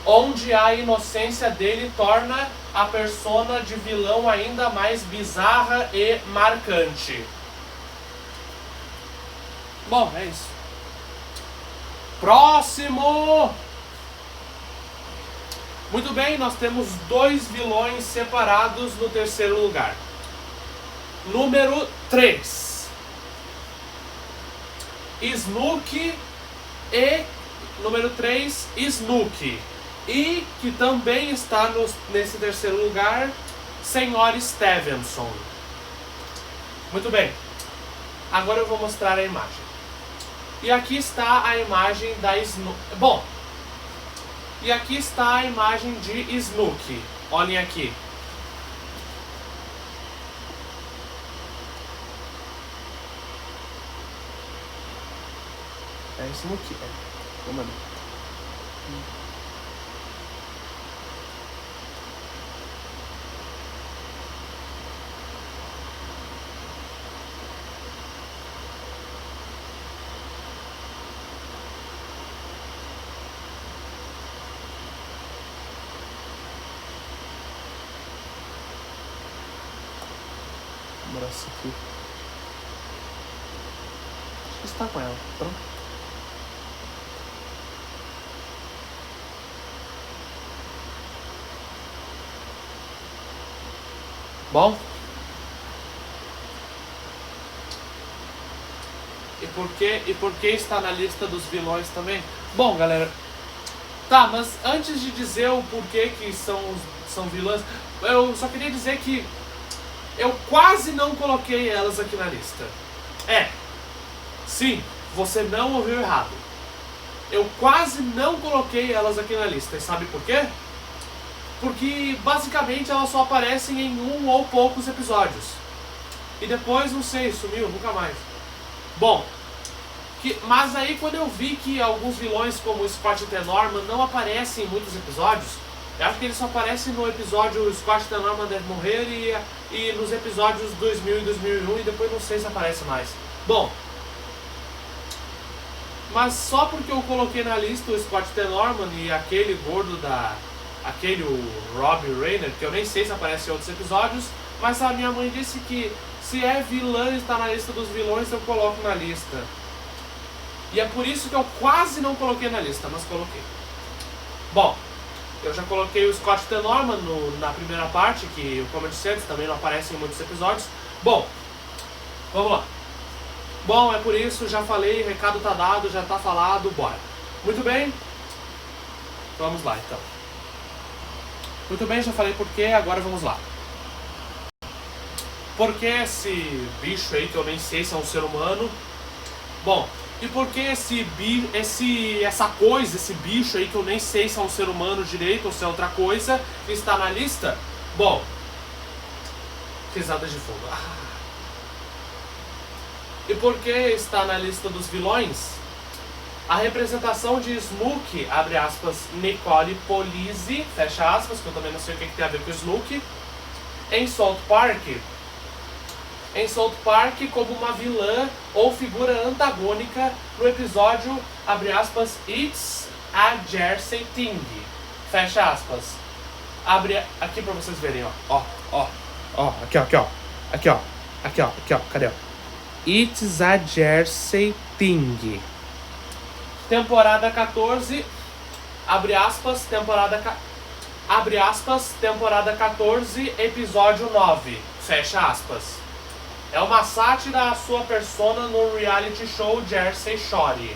onde a inocência dele torna a persona de vilão ainda mais bizarra e marcante. Bom, é isso. Próximo! Muito bem, nós temos 2 vilões separados no terceiro lugar. Número 3. Snooki e... Número 3, Snooki. E que também está nesse terceiro lugar, Sr. Stevenson. Muito bem. Agora eu vou mostrar a imagem. E aqui está a imagem da Snooki. Bom, e aqui está a imagem de Snooki. Olhem aqui. É Snooki. Vamos ali. Vamos essa aqui. Acho que está com ela. Pronto. Bom? E por que está na lista dos vilões também? Bom, galera. Tá, mas antes de dizer o porquê que são vilãs, eu só queria dizer que eu quase não coloquei elas aqui na lista. Sim, você não ouviu errado. Eu quase não coloquei elas aqui na lista. E sabe por quê? Porque basicamente elas só aparecem em um ou poucos episódios. E depois, não sei, sumiu, nunca mais. Bom, mas aí quando eu vi que alguns vilões como o Scott T. Norman não aparecem em muitos episódios, eu acho que eles só aparecem no episódio o Scott T. Norman deve morrer e nos episódios 2000 e 2001 e depois não sei se aparece mais. Bom, mas só porque eu coloquei na lista o Scott T. Norman e aquele gordo o Robbie Rayner, que eu nem sei se aparece em outros episódios, mas a minha mãe disse que se é vilã e está na lista dos vilões, eu coloco na lista. E é por isso que eu quase não coloquei na lista, mas coloquei. Bom, eu já coloquei o Scott T. Norman na primeira parte, que como eu disse antes, também não aparece em muitos episódios. Bom, vamos lá. Bom, é por isso, já falei, recado tá dado, já tá falado, bora. Muito bem. Vamos lá, então. Muito bem, já falei por quê, agora vamos lá. Por que esse bicho aí, que eu nem sei se é um ser humano? Bom, e por que esse bicho aí, que eu nem sei se é um ser humano direito ou se é outra coisa, está na lista? Bom, risada de fundo. E por que está na lista dos vilões? A representação de Snook, abre aspas, Nicole Polizzi, fecha aspas, que eu também não sei o que tem a ver com Snook, em South Park, como uma vilã ou figura antagônica no episódio, abre aspas, It's a Jersey Thing, fecha aspas. Abre aqui pra vocês verem, ó, aqui ó, cadê? It's a Jersey Thing. Temporada 14, abre aspas, temporada 14, episódio 9, fecha aspas. É uma sátira à sua persona no reality show Jersey Shore.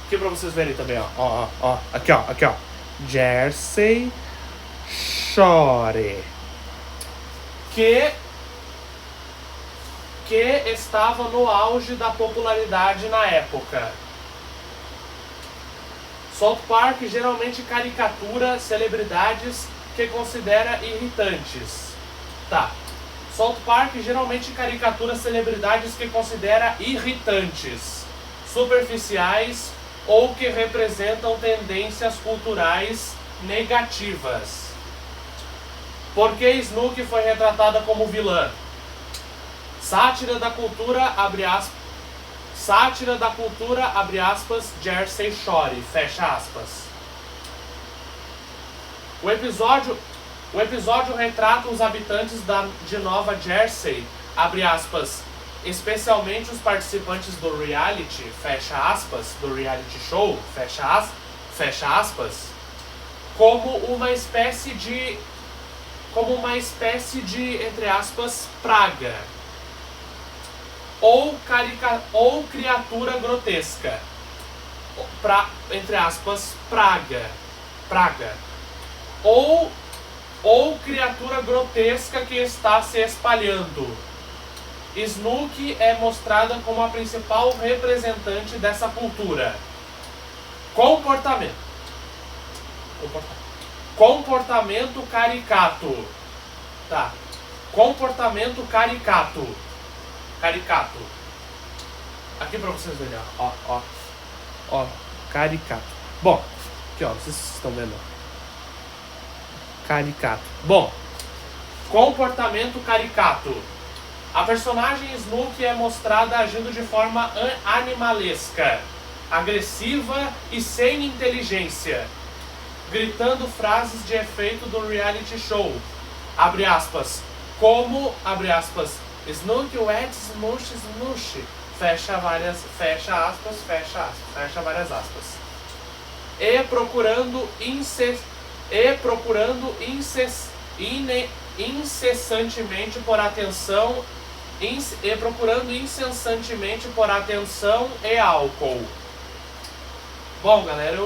Aqui pra vocês verem também, ó, aqui ó, Jersey Shore. Que estava no auge da popularidade na época. South Park geralmente caricatura celebridades que considera irritantes. Tá. South Park geralmente caricatura celebridades que considera irritantes, superficiais ou que representam tendências culturais negativas. Por que Snook foi retratada como vilã? Sátira da cultura, abre aspas, Jersey Shore, fecha aspas. O episódio retrata os habitantes de Nova Jersey, abre aspas, especialmente os participantes do reality, fecha aspas, do reality show, fecha aspas, como uma espécie de, entre aspas, praga. Ou criatura grotesca, entre aspas, praga, ou criatura grotesca que está se espalhando. Snook é mostrada como a principal representante dessa cultura. Comportamento caricato. Tá. Comportamento caricato. Aqui pra vocês verem, ó, caricato. Bom, aqui ó, vocês estão vendo. Caricato. Bom, comportamento caricato. A personagem Snook é mostrada agindo de forma animalesca, agressiva e sem inteligência, gritando frases de efeito do reality show, abre aspas, como, abre aspas, Snook, wet, smush, smush. Fecha várias aspas. E procurando incessantemente por atenção e álcool. Bom, galera,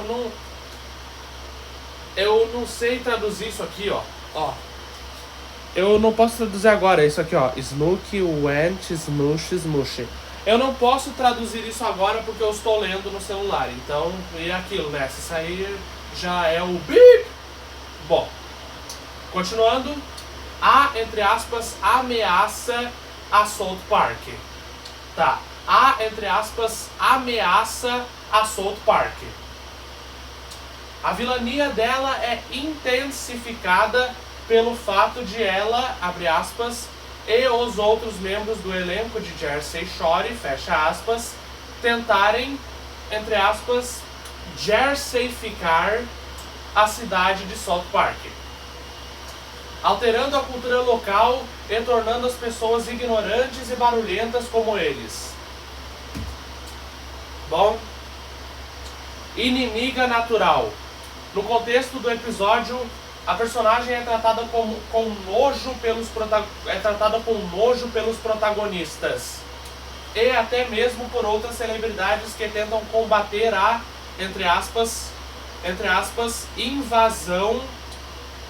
eu não sei traduzir isso aqui, ó. Eu não posso traduzir agora, isso aqui, ó. Snook, went, smush, smush. Eu não posso traduzir isso agora porque eu estou lendo no celular. Então, é aquilo, né? Se sair, já é o bip. Bom, continuando. Há, entre aspas, ameaça a South Park. Tá. Há, entre aspas, ameaça a South Park. A vilania dela é intensificada pelo fato de ela, abre aspas, e os outros membros do elenco de Jersey Shore, fecha aspas, tentarem, entre aspas, jerseyficar a cidade de South Park, alterando a cultura local e tornando as pessoas ignorantes e barulhentas como eles. Bom, inimiga natural. No contexto do episódio, a personagem é tratada com nojo pelos protagonistas e até mesmo por outras celebridades que tentam combater a, entre aspas, entre aspas, invasão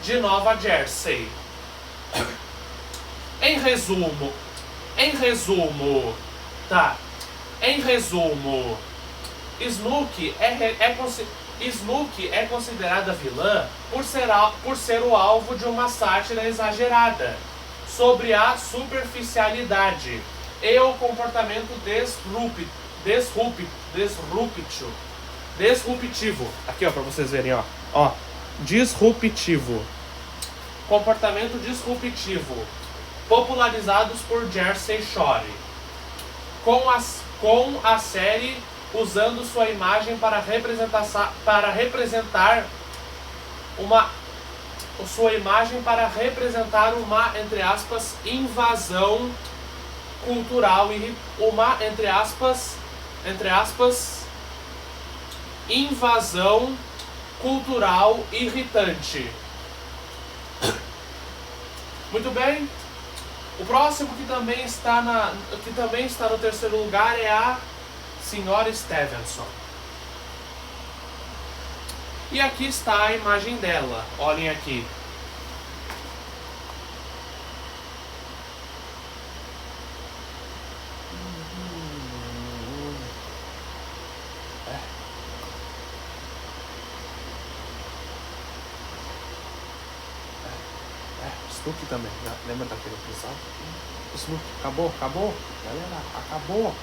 de Nova Jersey. Em resumo, Snooki é considerada vilã por ser o alvo de uma sátira exagerada sobre a superficialidade e o comportamento disruptivo. Aqui, ó, pra vocês verem, ó. Disruptivo. Comportamento disruptivo. Popularizados por Jersey Shore. Com a série usando sua imagem para representar uma, entre aspas, invasão cultural e invasão cultural irritante. Muito bem. O próximo que também está no terceiro lugar é a Senhora Stevenson. E aqui está a imagem dela. Olhem aqui. Snooki também, lembra daquele episódio? Snooki, acabou, galera, acabou.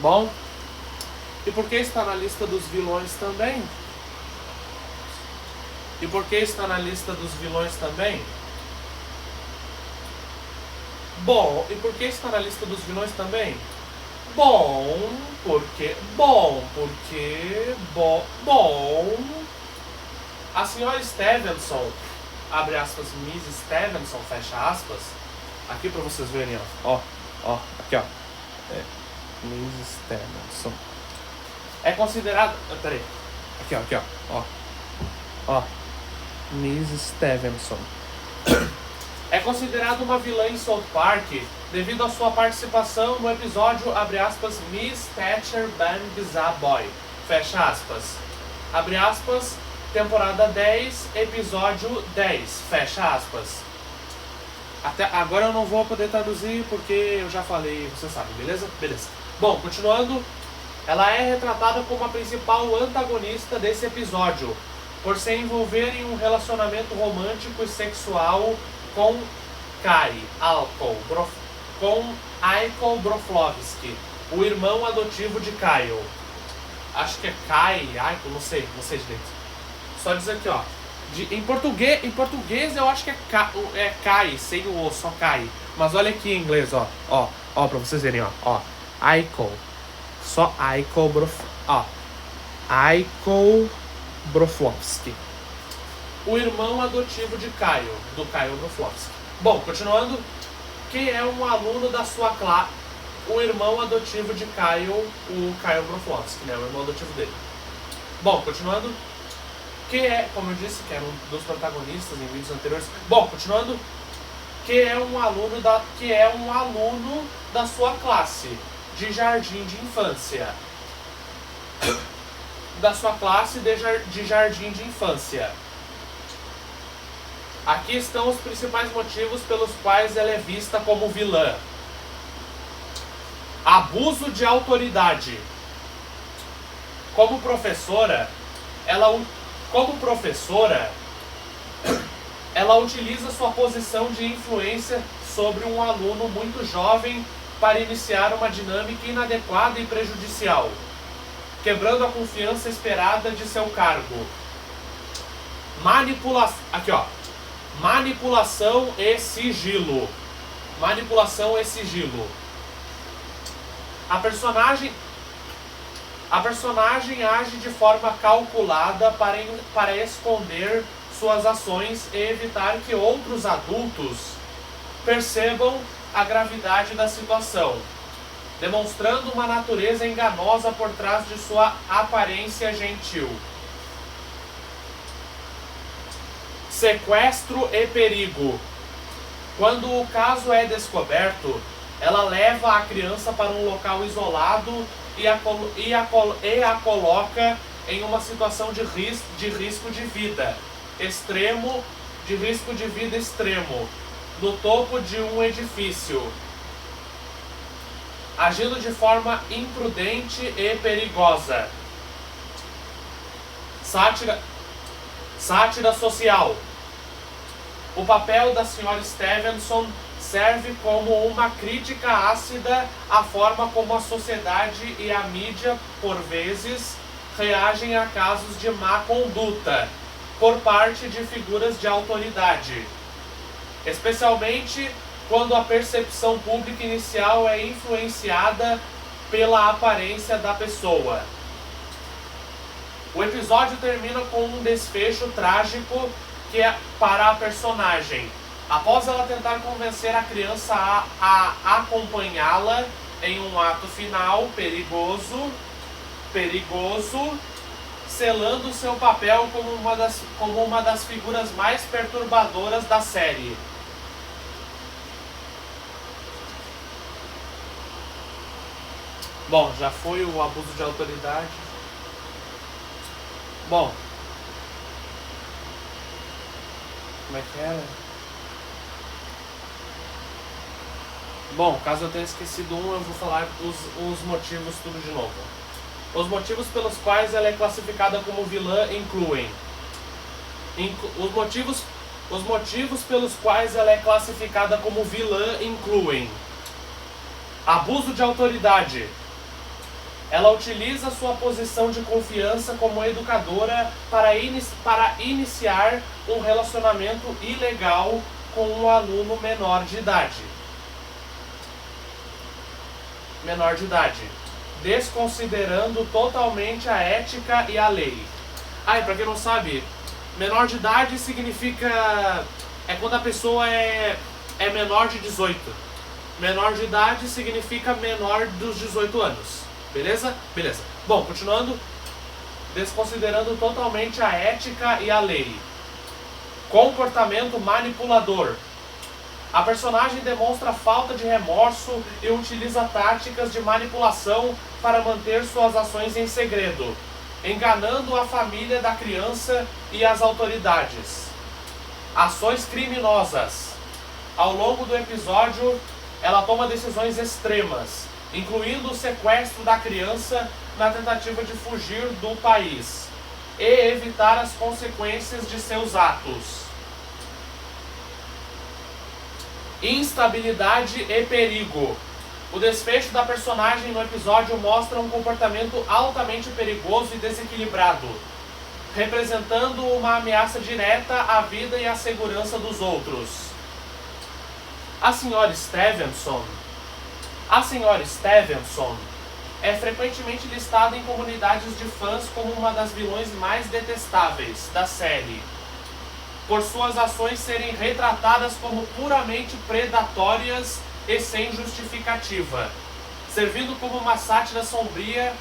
Bom, e por que está na lista dos vilões também? Bom, a senhora Stevenson, abre aspas, Miss Stevenson, fecha aspas, aqui pra vocês verem, ó, aqui, ó. Miss Stevenson é considerada. Peraí. Aqui, ó. Miss Stevenson é considerada uma vilã em South Park devido à sua participação no episódio, abre aspas, Miss Thatcher Bangs a Boy, fecha aspas. Abre aspas, temporada 10, episódio 10, fecha aspas. Até agora eu não vou poder traduzir porque eu já falei, você sabe, beleza? Bom, continuando, ela é retratada como a principal antagonista desse episódio, por se envolver em um relacionamento romântico e sexual com Aiko Broflovski, o irmão adotivo de Kyle. Acho que é Aiko, não sei direito. Só dizer aqui, ó. Em português eu acho que é Kai, sem o O, só Kai. Mas olha aqui em inglês, ó, pra vocês verem, ó. Aiko. Só Aiko Broflovski. O irmão adotivo de Kyle, do Kyle Broflovski. Bom, continuando, que é um aluno da sua classe. O irmão adotivo de Kyle, o Kyle Broflovski, né? O irmão adotivo dele. Bom, continuando, que é, como eu disse, que era um dos protagonistas em vídeos anteriores. Bom, continuando, que é um aluno da sua classe de jardim de infância. Aqui estão os principais motivos pelos quais ela é vista como vilã. Abuso de autoridade. Como professora, ela utiliza sua posição de influência sobre um aluno muito jovem para iniciar uma dinâmica inadequada e prejudicial, quebrando a confiança esperada de seu cargo. Manipulação e sigilo. A personagem age de forma calculada para esconder suas ações e evitar que outros adultos percebam a gravidade da situação, demonstrando uma natureza enganosa por trás de sua aparência gentil. Sequestro e perigo. Quando o caso é descoberto, ela leva a criança para um local isolado e a coloca em uma situação de risco de vida extremo, no topo de um edifício, agindo de forma imprudente e perigosa. Sátira social. O papel da Sra. Stevenson serve como uma crítica ácida à forma como a sociedade e a mídia, por vezes, reagem a casos de má conduta por parte de figuras de autoridade, especialmente quando a percepção pública inicial é influenciada pela aparência da pessoa. O episódio termina com um desfecho trágico que é para a personagem. Após ela tentar convencer a criança a acompanhá-la em um ato final perigoso, selando seu papel como uma das figuras mais perturbadoras da série. Bom, já foi o abuso de autoridade. Bom, como é que era? Bom, caso eu tenha esquecido eu vou falar os motivos tudo de novo. Os motivos pelos quais ela é classificada como vilã incluem... Os motivos pelos quais ela é classificada como vilã incluem: abuso de autoridade. Ela utiliza sua posição de confiança como educadora para iniciar um relacionamento ilegal com um aluno menor de idade, desconsiderando totalmente a ética e a lei. E pra quem não sabe, menor de idade significa... é quando a pessoa é menor de 18. Menor de idade significa menor dos 18 anos. Beleza? Beleza. Bom, continuando. Desconsiderando totalmente a ética e a lei. Comportamento manipulador. A personagem demonstra falta de remorso e utiliza táticas de manipulação para manter suas ações em segredo, enganando a família da criança e as autoridades. Ações criminosas. Ao longo do episódio, ela toma decisões extremas, incluindo o sequestro da criança na tentativa de fugir do país e evitar as consequências de seus atos. Instabilidade e perigo. O desfecho da personagem no episódio mostra um comportamento altamente perigoso e desequilibrado, representando uma ameaça direta à vida e à segurança dos outros. A Sra. Stevenson é frequentemente listada em comunidades de fãs como uma das vilões mais detestáveis da série, por suas ações serem retratadas como puramente predatórias e sem justificativa, servindo como uma sátira sombria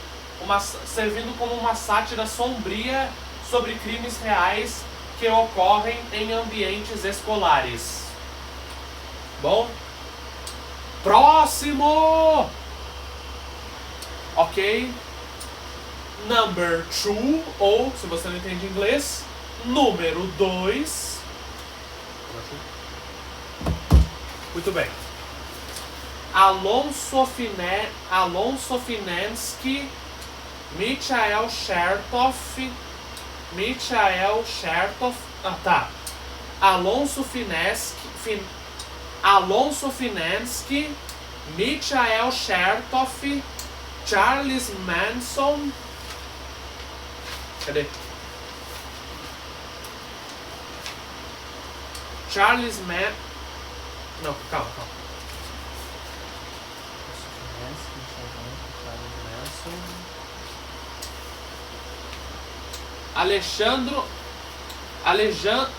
sobre crimes reais que ocorrem em ambientes escolares. Bom, próximo! Ok. Number 2, ou, se você não entende inglês, número 2. Muito bem. Alonso Finansky, Michael Chertoff. Alonso Finansky, Michael Chertoff, Charles Manson. Cadê? Não, calma.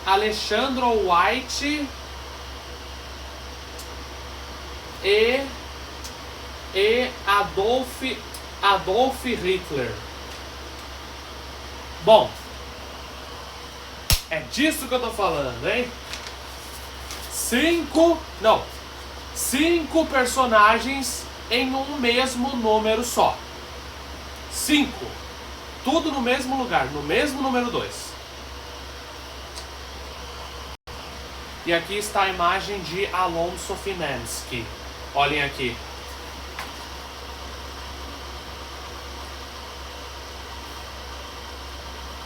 Alexandro White e Adolf Hitler. Bom, é disso que eu tô falando, hein? 5 personagens em um mesmo número só. 5. Tudo no mesmo lugar, no mesmo número 2. E aqui está a imagem de Alonso Finansky. Olhem aqui.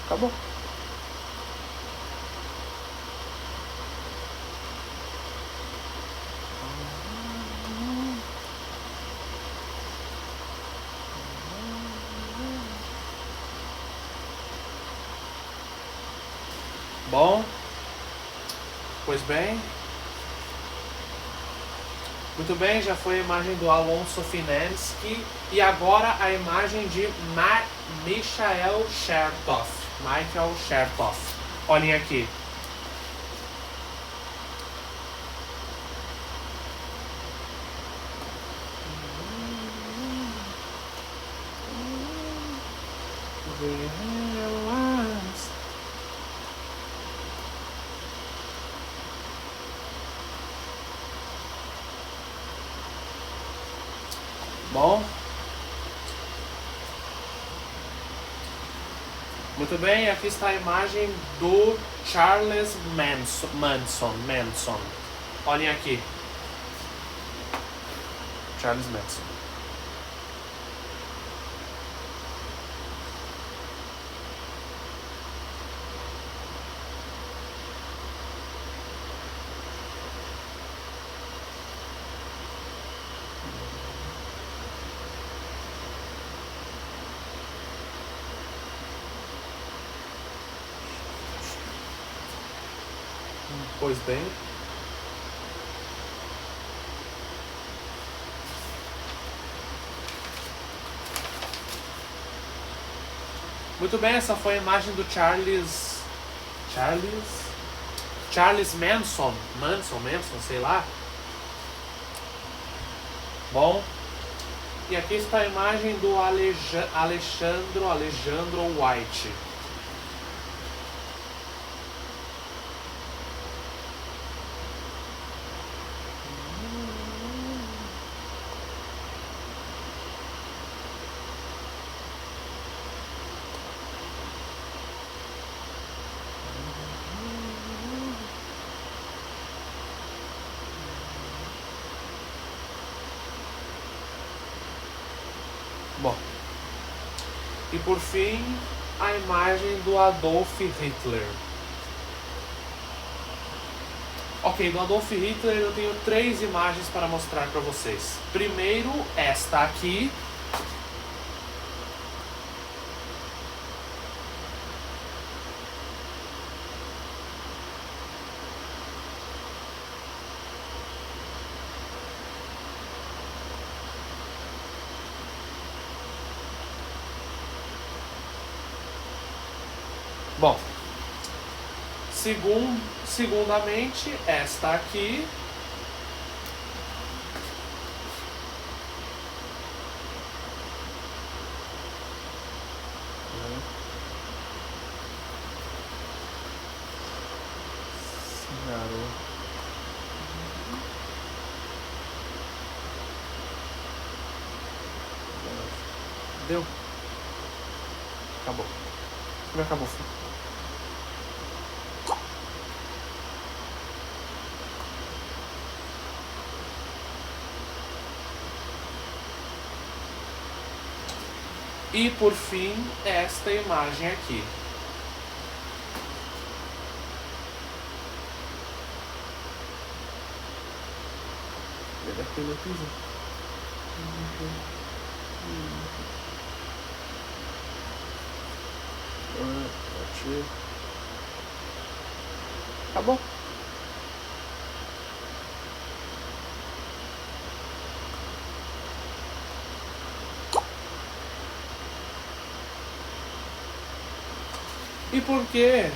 Acabou. Bom, pois bem, muito bem, já foi a imagem do Alonso Finansky e agora a imagem de Michael Chertoff. Olhem aqui. Bom, muito bem, aqui está a imagem do Charles Manson. Olhem aqui. Charles Manson. Pois bem. Muito bem, essa foi a imagem do Charles Manson, sei lá. Bom, e aqui está a imagem do Alexandro White. Bom, e por fim, a imagem do Adolf Hitler. Ok, do Adolf Hitler eu tenho 3 imagens para mostrar para vocês. Primeiro, esta aqui. Bom, segundamente, esta aqui. Deu. Acabou. Como acabou? E por fim, esta imagem aqui. Acabou. E por que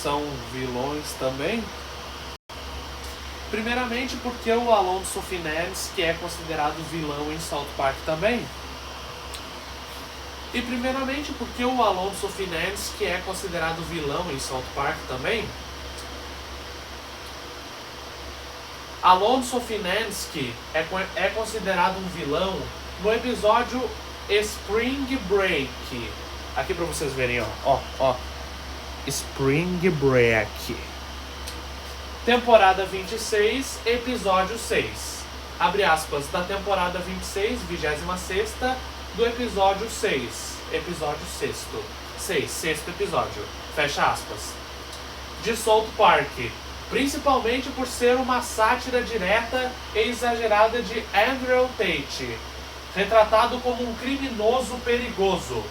são vilões também? Primeiramente porque o Alonso Finance, que é considerado vilão em South Park também. E primeiramente porque o Alonso Finance, que é considerado vilão em South Park também. Alonso Finance, que é considerado um vilão no episódio Spring Break. Aqui pra vocês verem, ó. Spring Break. Temporada 26, episódio 6. Abre aspas, da temporada 26, 26ª, do episódio 6. Episódio 6º. Sexto episódio. Fecha aspas. De South Park. Principalmente por ser uma sátira direta e exagerada de Andrew Tate. Retratado como um criminoso perigoso.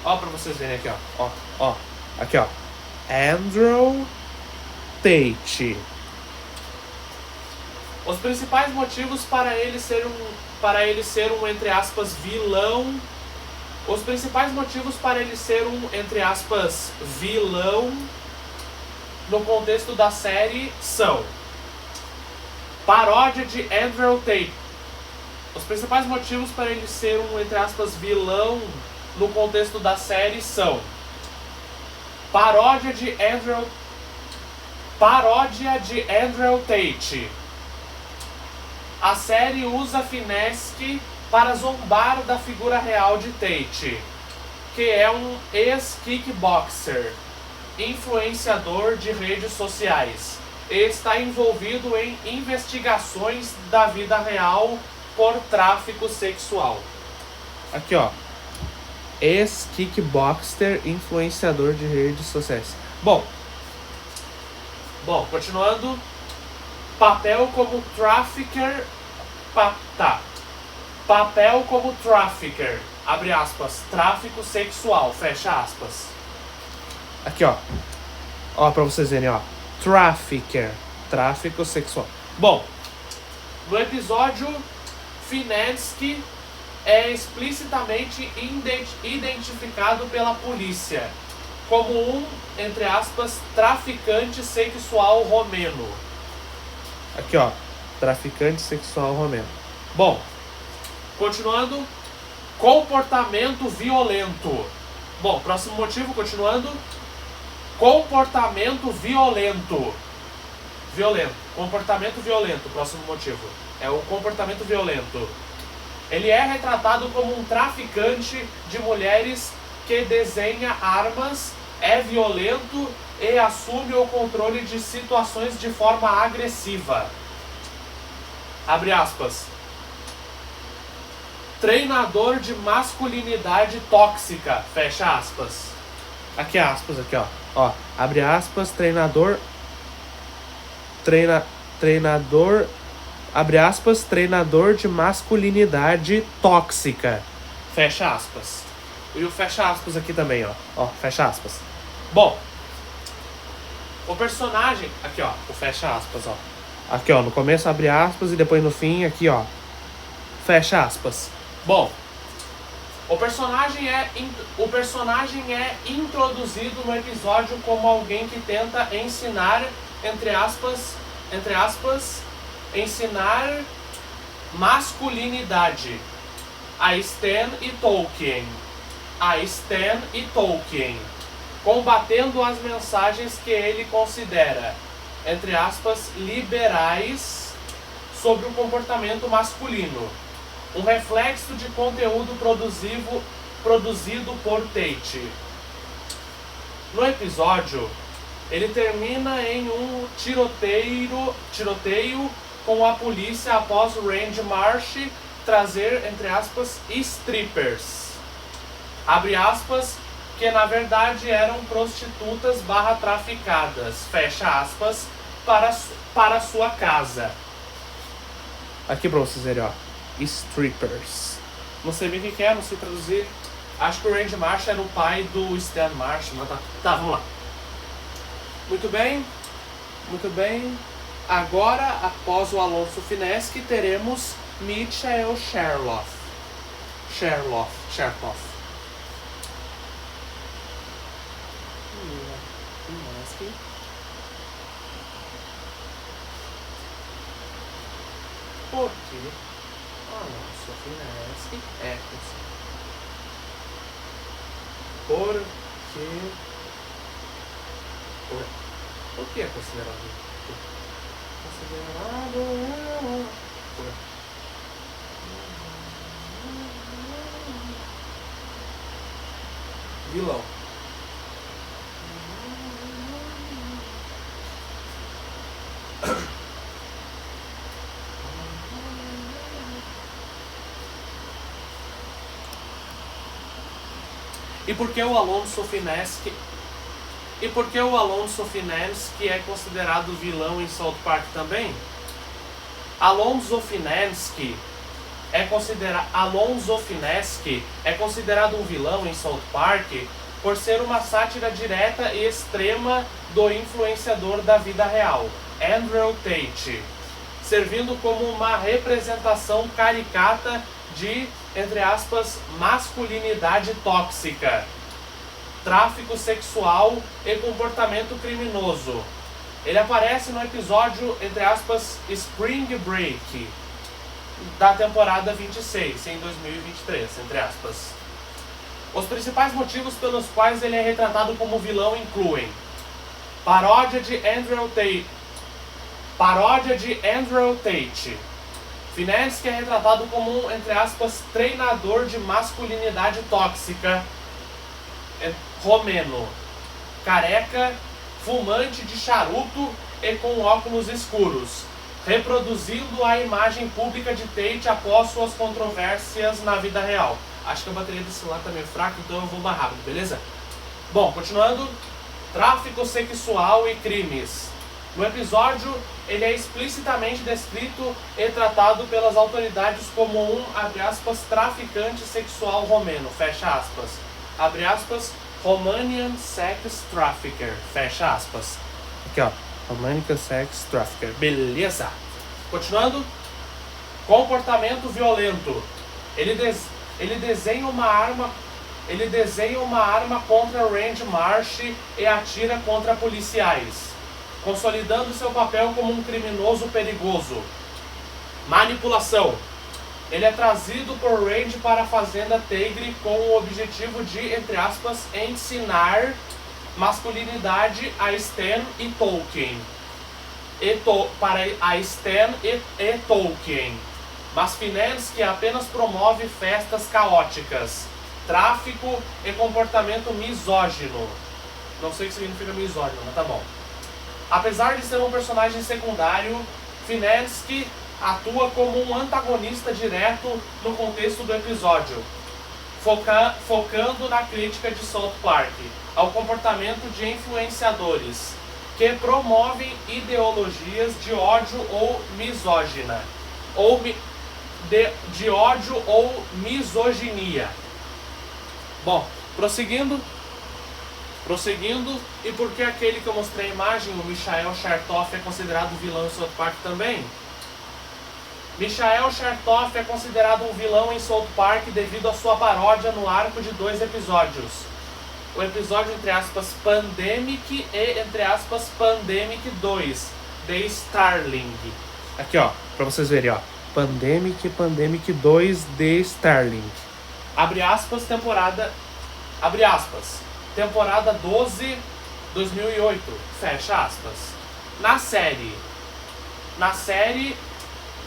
Ó, pra vocês verem aqui, ó. Aqui, ó. Andrew Tate. Os principais motivos para ele ser um, entre aspas, vilão. Os principais motivos para ele ser um, entre aspas, vilão no contexto da série são: paródia de Andrew Tate. Os principais motivos para ele ser um, entre aspas, vilão no contexto da série são: paródia de Andrew Tate. A série usa Finesse para zombar da figura real de Tate, que é um ex-kickboxer, influenciador de redes sociais, e está envolvido em investigações da vida real por tráfico sexual. Aqui, ó. Ex-kickboxer, influenciador de redes sociais. Bom, continuando. Papel como trafficker. Papel como trafficker. Abre aspas. Tráfico sexual. Fecha aspas. Aqui, ó. Ó, pra vocês verem, ó. Trafficker. Tráfico sexual. Bom, no episódio, Finance é explicitamente identificado pela polícia como um, entre aspas, traficante sexual romeno. Aqui, ó. Traficante sexual romeno. Bom, continuando. Comportamento violento. Bom, próximo motivo, continuando. Comportamento violento. Comportamento violento, próximo motivo. É o comportamento violento. Ele é retratado como um traficante de mulheres que desenha armas, é violento e assume o controle de situações de forma agressiva. Abre aspas. Treinador de masculinidade tóxica. Fecha aspas. Aqui aspas, aqui, ó. Ó, abre aspas, treinador, abre aspas, treinador de masculinidade tóxica. Fecha aspas. E o fecha aspas aqui também, ó. Ó, fecha aspas. Bom, o personagem, aqui, ó, o fecha aspas, ó. Aqui, ó, no começo abre aspas e depois no fim, aqui, ó, fecha aspas. Bom, o personagem é introduzido no episódio como alguém que tenta ensinar, entre aspas, ensinar masculinidade a Stan e Tolkien, combatendo as mensagens que ele considera, entre aspas, liberais sobre o comportamento masculino. Um reflexo de conteúdo produzido por Tate. No episódio, ele termina em um tiroteio com a polícia após o Randy Marsh trazer, entre aspas, strippers. Abre aspas, que na verdade eram prostitutas traficadas, fecha aspas, para sua casa. Aqui pra vocês verem, ó. Strippers. Não sei bem o que é, não sei traduzir. Acho que o Randy Marsh era o pai do Stan Marsh, mas tá, vamos lá. Muito bem. Agora, após o Alonso Finesse, teremos Michael Sherlock. Sofinesky. Porque Alonso Sofinesky é considerado. Por que é considerado? Vilão. E por que o Alonso Sofinesky é considerado vilão em South Park também? Alonso Sofinesky é considerado um vilão em South Park por ser uma sátira direta e extrema do influenciador da vida real, Andrew Tate, servindo como uma representação caricata de, entre aspas, masculinidade tóxica, tráfico sexual e comportamento criminoso. Ele aparece no episódio, entre aspas, Spring Break, da temporada 26, em 2023, entre aspas. Os principais motivos pelos quais ele é retratado como vilão incluem paródia de Andrew Tate. Finesky é retratado como um, entre aspas, treinador de masculinidade tóxica romeno, careca, fumante de charuto e com óculos escuros, reproduzindo a imagem pública de Tate após suas controvérsias na vida real. Acho que a bateria desse celular tá meio fraca, então eu vou mais rápido, beleza? Bom, continuando. Tráfico sexual e crimes. No episódio, ele é explicitamente descrito e tratado pelas autoridades como um, abre aspas, traficante sexual romeno, fecha aspas. Abre aspas, Romanian Sex Trafficker, fecha aspas. Aqui ó, Romanian Sex Trafficker, beleza. Continuando. Comportamento violento. Ele desenha uma arma contra Randy Marsh e atira contra policiais, consolidando seu papel como um criminoso perigoso. Manipulação. Ele é trazido por Randy para a fazenda Tigre com o objetivo de, entre aspas, ensinar masculinidade a Stan e Tolkien. Para a Stan e Tolkien. Mas Finesky apenas promove festas caóticas, tráfico e comportamento misógino. Não sei o que significa misógino, mas tá bom. Apesar de ser um personagem secundário, Finesky atua como um antagonista direto no contexto do episódio, focando na crítica de South Park ao comportamento de influenciadores que promovem ideologias de ódio ou misógina, de ódio ou misoginia. Bom, prosseguindo, e por que aquele que eu mostrei a imagem, o Michael Chertoff, é considerado vilão em South Park também? Michael Chertoff é considerado um vilão em South Park devido à sua paródia no arco de 2 episódios. O episódio, entre aspas, Pandemic e, entre aspas, Pandemic 2, The Starling. Aqui ó, pra vocês verem ó. Pandemic 2 The Starling. Abre aspas, temporada 12, 2008, fecha aspas. Na série,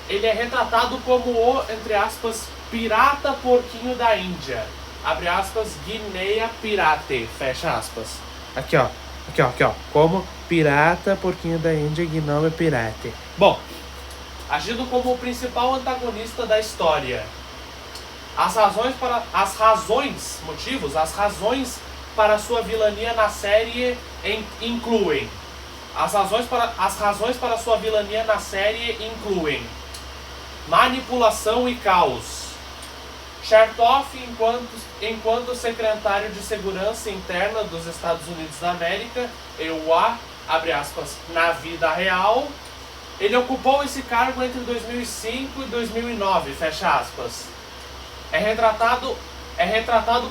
ele é retratado como o, entre aspas, pirata porquinho da Índia. Abre aspas, Guineia Pirate, fecha aspas. Aqui ó, como pirata porquinho da Índia, Guineia Pirate. Bom, agindo como o principal antagonista da história. As razões para sua vilania na série incluem manipulação e caos. Chertoff, enquanto secretário de Segurança Interna dos Estados Unidos da América, EUA, abre aspas, na vida real, ele ocupou esse cargo entre 2005 e 2009, fecha aspas. É retratado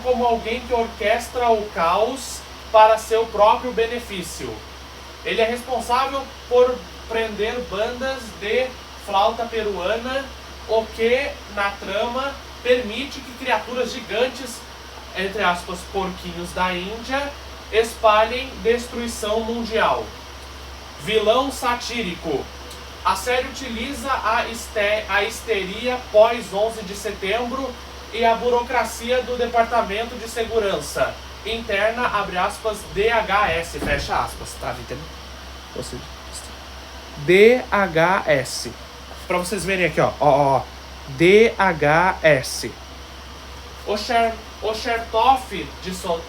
como alguém que orquestra o caos para seu próprio benefício. Ele é responsável por prender bandas de flauta peruana, o que, na trama, permite que criaturas gigantes, entre aspas, porquinhos da Índia, espalhem destruição mundial. Vilão satírico. A série utiliza a histeria pós-11 de setembro e a burocracia do Departamento de Segurança Interna, abre aspas, DHS, fecha aspas, tá entendendo? DHS. Pra vocês verem aqui, ó, DHS. O Chertoff de South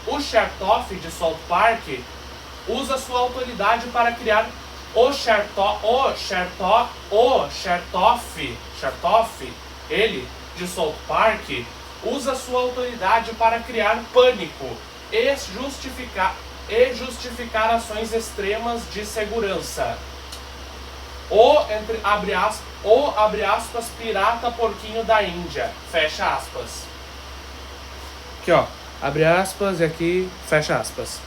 Park usa sua autoridade para criar Chertoff, ele, de South Park, usa sua autoridade para criar pânico e justificar ações extremas de segurança. Abre aspas, pirata porquinho da Índia, fecha aspas. Aqui, ó, abre aspas e aqui, fecha aspas.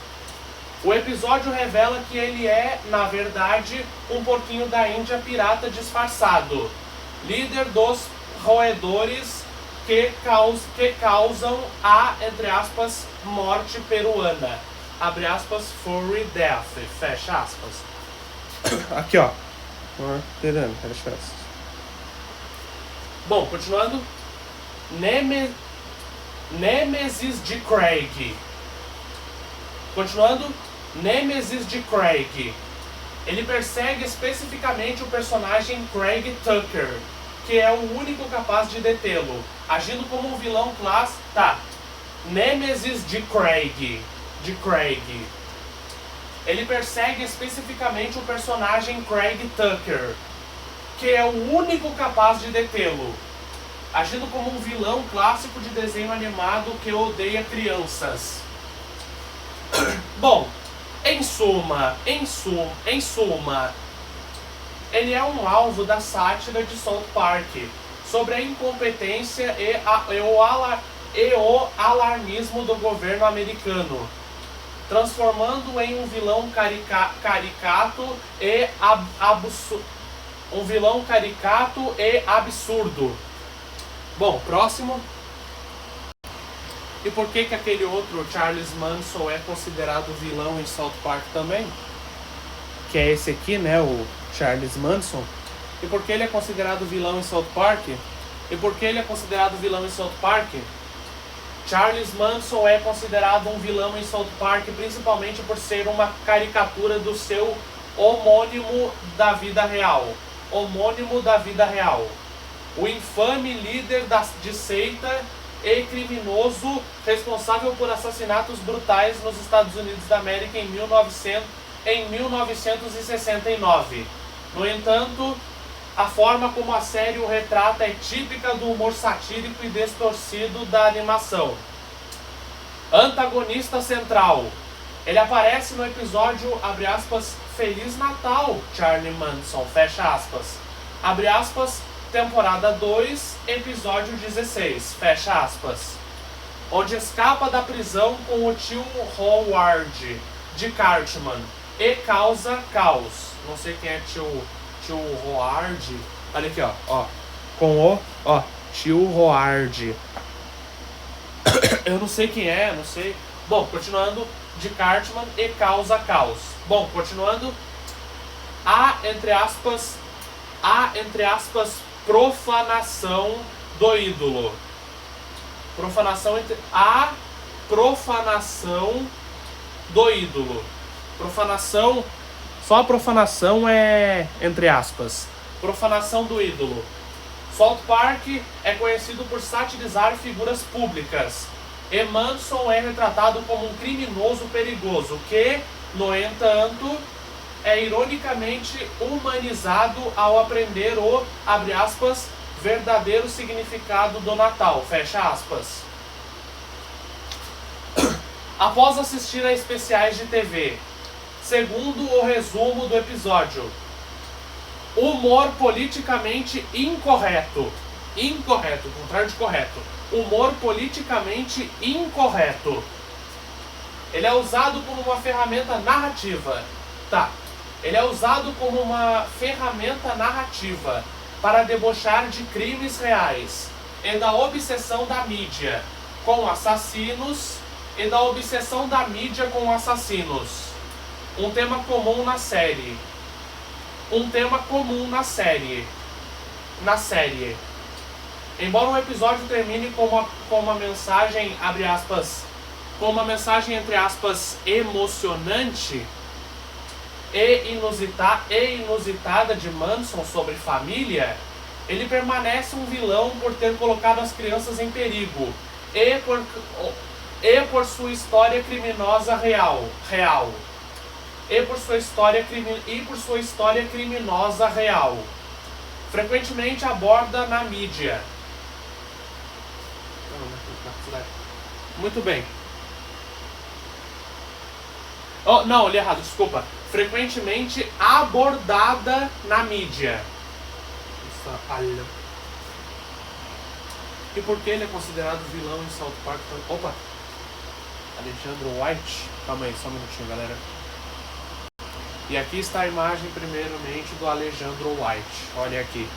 O episódio revela que ele é, na verdade, um porquinho da Índia pirata disfarçado, líder dos roedores que causam a, entre aspas, morte peruana, abre aspas, furry death, fecha aspas. Aqui, ó. Bom, continuando. Nemesis de Craig. Continuando. Nemesis de Craig. Ele persegue especificamente o personagem Craig Tucker, que é o único capaz de detê-lo, agindo como um vilão clássico. Tá. Nemesis de Craig. Ele persegue especificamente o personagem Craig Tucker, que é o único capaz de detê-lo, agindo como um vilão clássico de desenho animado que odeia crianças. Bom, em suma, ele é um alvo da sátira de South Park sobre a incompetência e o alarmismo do governo americano, transformando em um vilão caricato e absurdo. Bom, próximo. E por que aquele outro, Charles Manson, é considerado vilão em South Park também? Que é esse aqui, né, o Charles Manson. E por que ele é considerado vilão em South Park? Charles Manson é considerado um vilão em South Park principalmente por ser uma caricatura do seu homônimo da vida real. O infame líder de seita e criminoso responsável por assassinatos brutais nos Estados Unidos da América em 1969. No entanto, a forma como a série o retrata é típica do humor satírico e distorcido da animação. Antagonista central. Ele aparece no episódio, abre aspas, Feliz Natal, Charlie Manson, fecha aspas. Abre aspas, temporada 2, episódio 16, fecha aspas. Onde escapa da prisão com o tio Howard de Cartman e causa caos. Não sei quem é tio Howard. Olha aqui, ó. Com o tio Howard. Eu não sei quem é, não sei. Bom, continuando, de Cartman e causa caos. Bom, continuando. Entre aspas, profanação do ídolo. Profanação do ídolo. Profanação, só a profanação é entre aspas. Profanação do ídolo. South Park é conhecido por satirizar figuras públicas. E Manson é retratado como um criminoso perigoso que, no entanto, é ironicamente humanizado ao aprender o, abre aspas, verdadeiro significado do Natal, fecha aspas. Após assistir a especiais de TV, segundo o resumo do episódio, humor politicamente incorreto, contrário de correto, humor politicamente incorreto. Ele é usado como uma ferramenta narrativa. Tá. Ele é usado como uma ferramenta narrativa para debochar de crimes reais e da obsessão da mídia com assassinos e da obsessão da mídia com assassinos. Um tema comum na série. Um tema comum na série. Na série. Embora o episódio termine com uma mensagem, abre aspas, com uma mensagem, entre aspas, emocionante e inusitada de Manson sobre família, ele permanece um vilão por ter colocado as crianças em perigo e por sua história criminosa real. E por sua história criminosa real. Frequentemente aborda na mídia. Muito bem. Oh, não, li errado, desculpa. Frequentemente abordada na mídia. E por que ele é considerado vilão em South Park? Opa! Alexandre White. Calma aí, só um minutinho, galera. E aqui está a imagem, primeiramente, do Alexandre White. Olha aqui.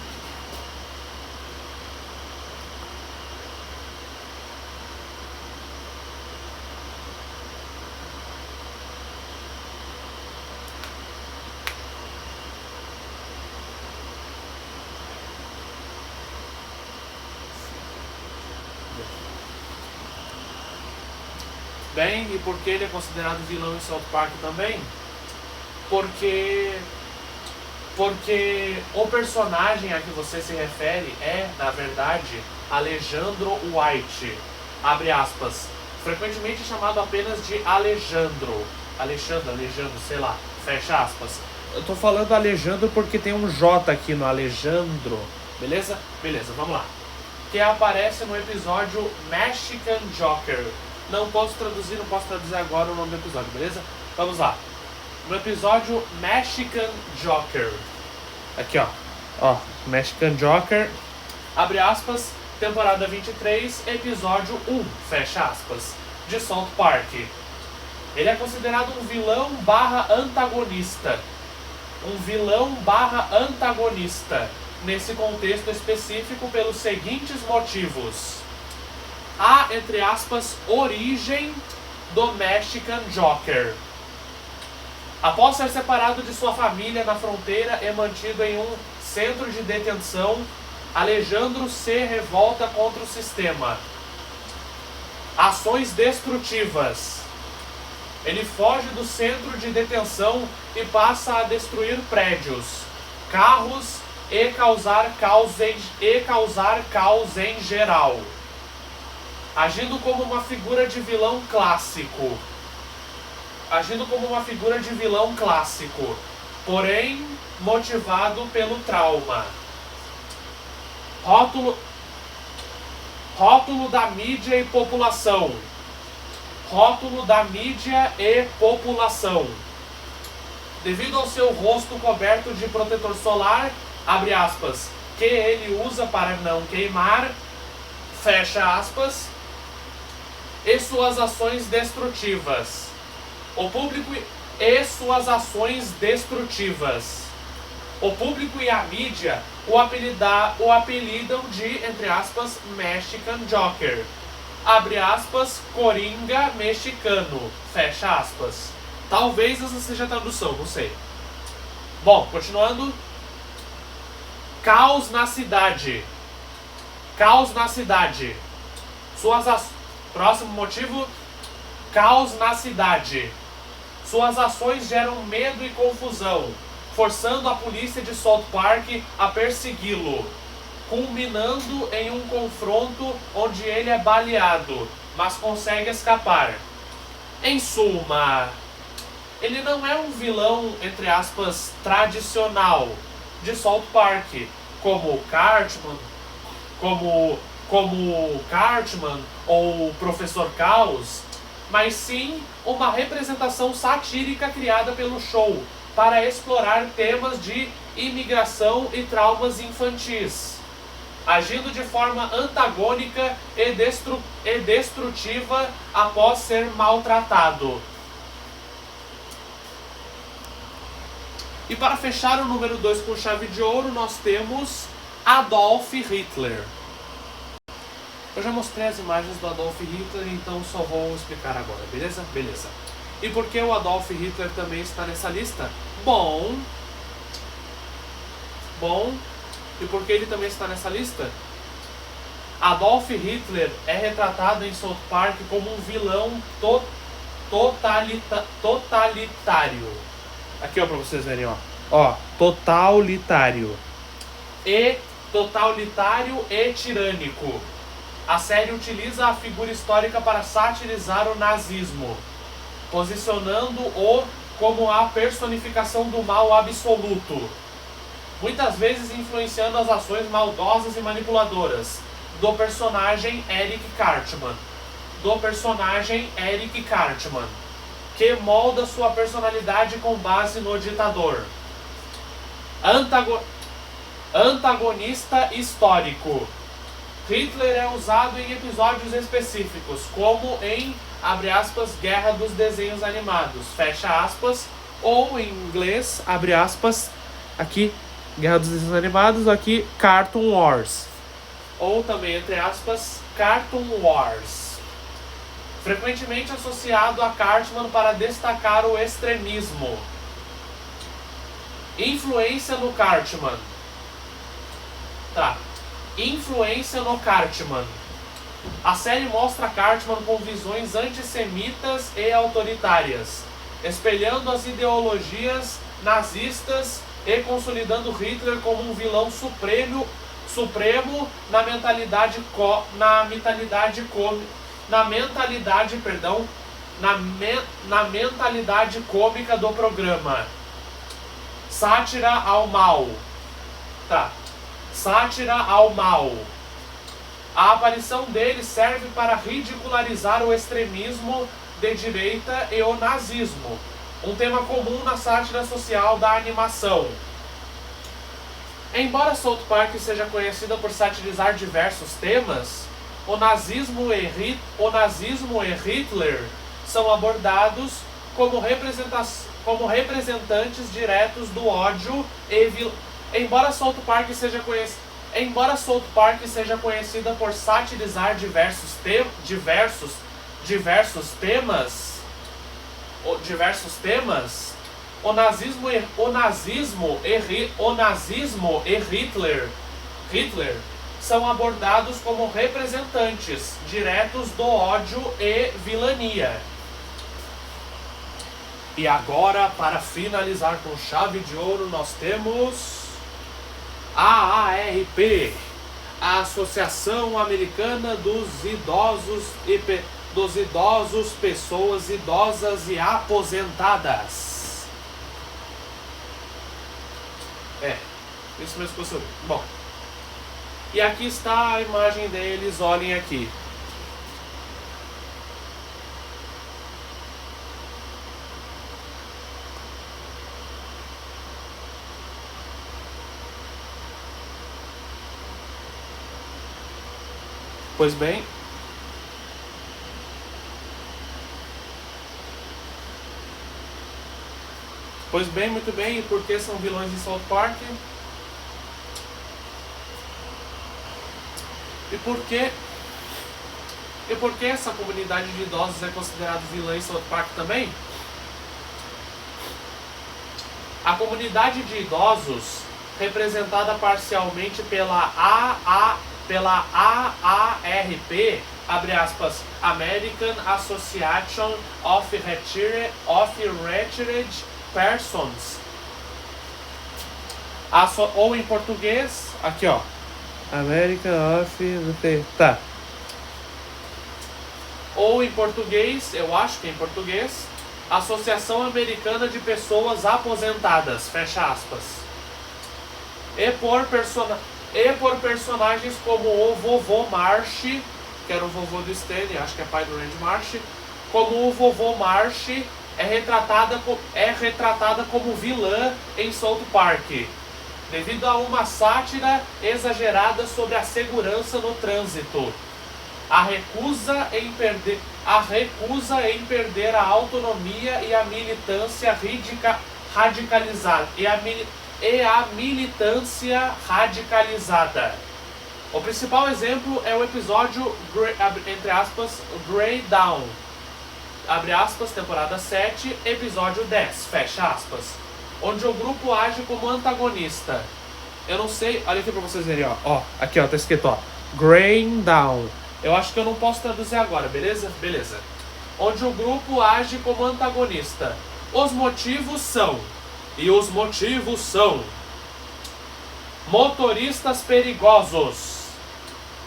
Bem, e por que ele é considerado vilão em South Park também? Porque o personagem a que você se refere é, na verdade, Alejandro White, abre aspas, frequentemente chamado apenas de Alejandro, sei lá, fecha aspas. Eu tô falando Alejandro porque tem um J aqui no Alejandro, beleza? Beleza, vamos lá. Que aparece no episódio Mexican Joker. Não posso traduzir agora o nome do episódio, beleza? Vamos lá. No episódio Mexican Joker. Aqui, ó. Mexican Joker. Abre aspas. Temporada 23, episódio 1. Fecha aspas. De South Park. Ele é considerado um vilão / antagonista. Um vilão / antagonista. Nesse contexto específico pelos seguintes motivos. A, entre aspas, origem do Mexican Joker. Após ser separado de sua família na fronteira e mantido em um centro de detenção, Alejandro se revolta contra o sistema. Ações destrutivas. Ele foge do centro de detenção e passa a destruir prédios, carros e causar caos em geral. Agindo como uma figura de vilão clássico. Porém motivado pelo trauma. Rótulo da mídia e população. Devido ao seu rosto coberto de protetor solar, abre aspas, que ele usa para não queimar, fecha aspas, e suas ações destrutivas. O público e a mídia o apelidam de, entre aspas, Mexican Joker. Abre aspas, Coringa mexicano. Fecha aspas. Talvez essa seja a tradução, não sei. Bom, continuando. Caos na cidade. Próximo motivo. Caos na cidade. Suas ações geram medo e confusão, forçando a polícia de South Park a persegui-lo, culminando em um confronto onde ele é baleado, mas consegue escapar. Em suma, ele não é um vilão, entre aspas, tradicional de South Park, como Cartman, ou o Professor Caos, mas sim uma representação satírica criada pelo show para explorar temas de imigração e traumas infantis. agindo de forma antagônica e destrutiva após ser maltratado. E para fechar o número 2 com chave de ouro, nós temos Adolf Hitler. Eu já mostrei as imagens do Adolf Hitler, então só vou explicar agora, beleza? Beleza. E por que o Adolf Hitler também está nessa lista? Bom, e por que ele também está nessa lista? Adolf Hitler é retratado em South Park como um vilão totalitário. Aqui, ó, pra vocês verem, ó. Ó, totalitário e tirânico. A série utiliza a figura histórica para satirizar o nazismo, posicionando-o como a personificação do mal absoluto, muitas vezes influenciando as ações maldosas e manipuladoras do personagem Eric Cartman, que molda sua personalidade com base no ditador. Antagonista histórico. Hitler é usado em episódios específicos, como em, abre aspas, Guerra dos Desenhos Animados, fecha aspas, ou em inglês, abre aspas, aqui, Guerra dos Desenhos Animados, aqui, Cartoon Wars, ou também, entre aspas, Cartoon Wars. Frequentemente associado a Cartman para destacar o extremismo. Influência no Cartman. Influência no Cartman. A série mostra Cartman com visões antissemitas e autoritárias, espelhando as ideologias nazistas e consolidando Hitler como um vilão supremo na mentalidade cômica do programa. Sátira ao mal. Sátira ao mal. A aparição dele serve para ridicularizar o extremismo de direita e o nazismo, um tema comum na sátira social da animação. Embora South Park seja conhecida por satirizar diversos temas, o nazismo e Hitler são abordados como representantes diretos do ódio e Embora South Park seja conhecida por satirizar diversos temas, o nazismo e Hitler são abordados como representantes diretos do ódio e vilania. E agora, para finalizar com chave de ouro, nós temos a AARP, a Associação Americana dos Idosos, Pessoas Idosas e Aposentadas. Isso mesmo que eu soube. Bom, e aqui está a imagem deles, olhem aqui. Pois bem, muito bem, e por que são vilões em South Park? E por que essa comunidade de idosos é considerada vilã em South Park também? A comunidade de idosos, representada parcialmente pela AARP, abre aspas, American Association of Retired Persons, ou em português, aqui ó, American of... ou em português, eu acho que é em português, Associação Americana de Pessoas Aposentadas, fecha aspas, e por personagens como o vovô Marsh, que era o vovô do Stanley, acho que é pai do Randy Marsh, como o vovô Marsh é retratada como vilã em South Park, devido a uma sátira exagerada sobre a segurança no trânsito. A recusa em perder a autonomia e a militância radicalizada. O principal exemplo é o episódio, entre aspas, Grey Dawn, abre aspas, temporada 7, episódio 10, fecha aspas, onde o grupo age como antagonista. Eu não sei, olha aqui pra vocês verem, ó, aqui ó, tá escrito, ó, Grey Dawn. Eu acho que eu não posso traduzir agora, beleza? Beleza. Onde o grupo age como antagonista. Os motivos são motoristas perigosos.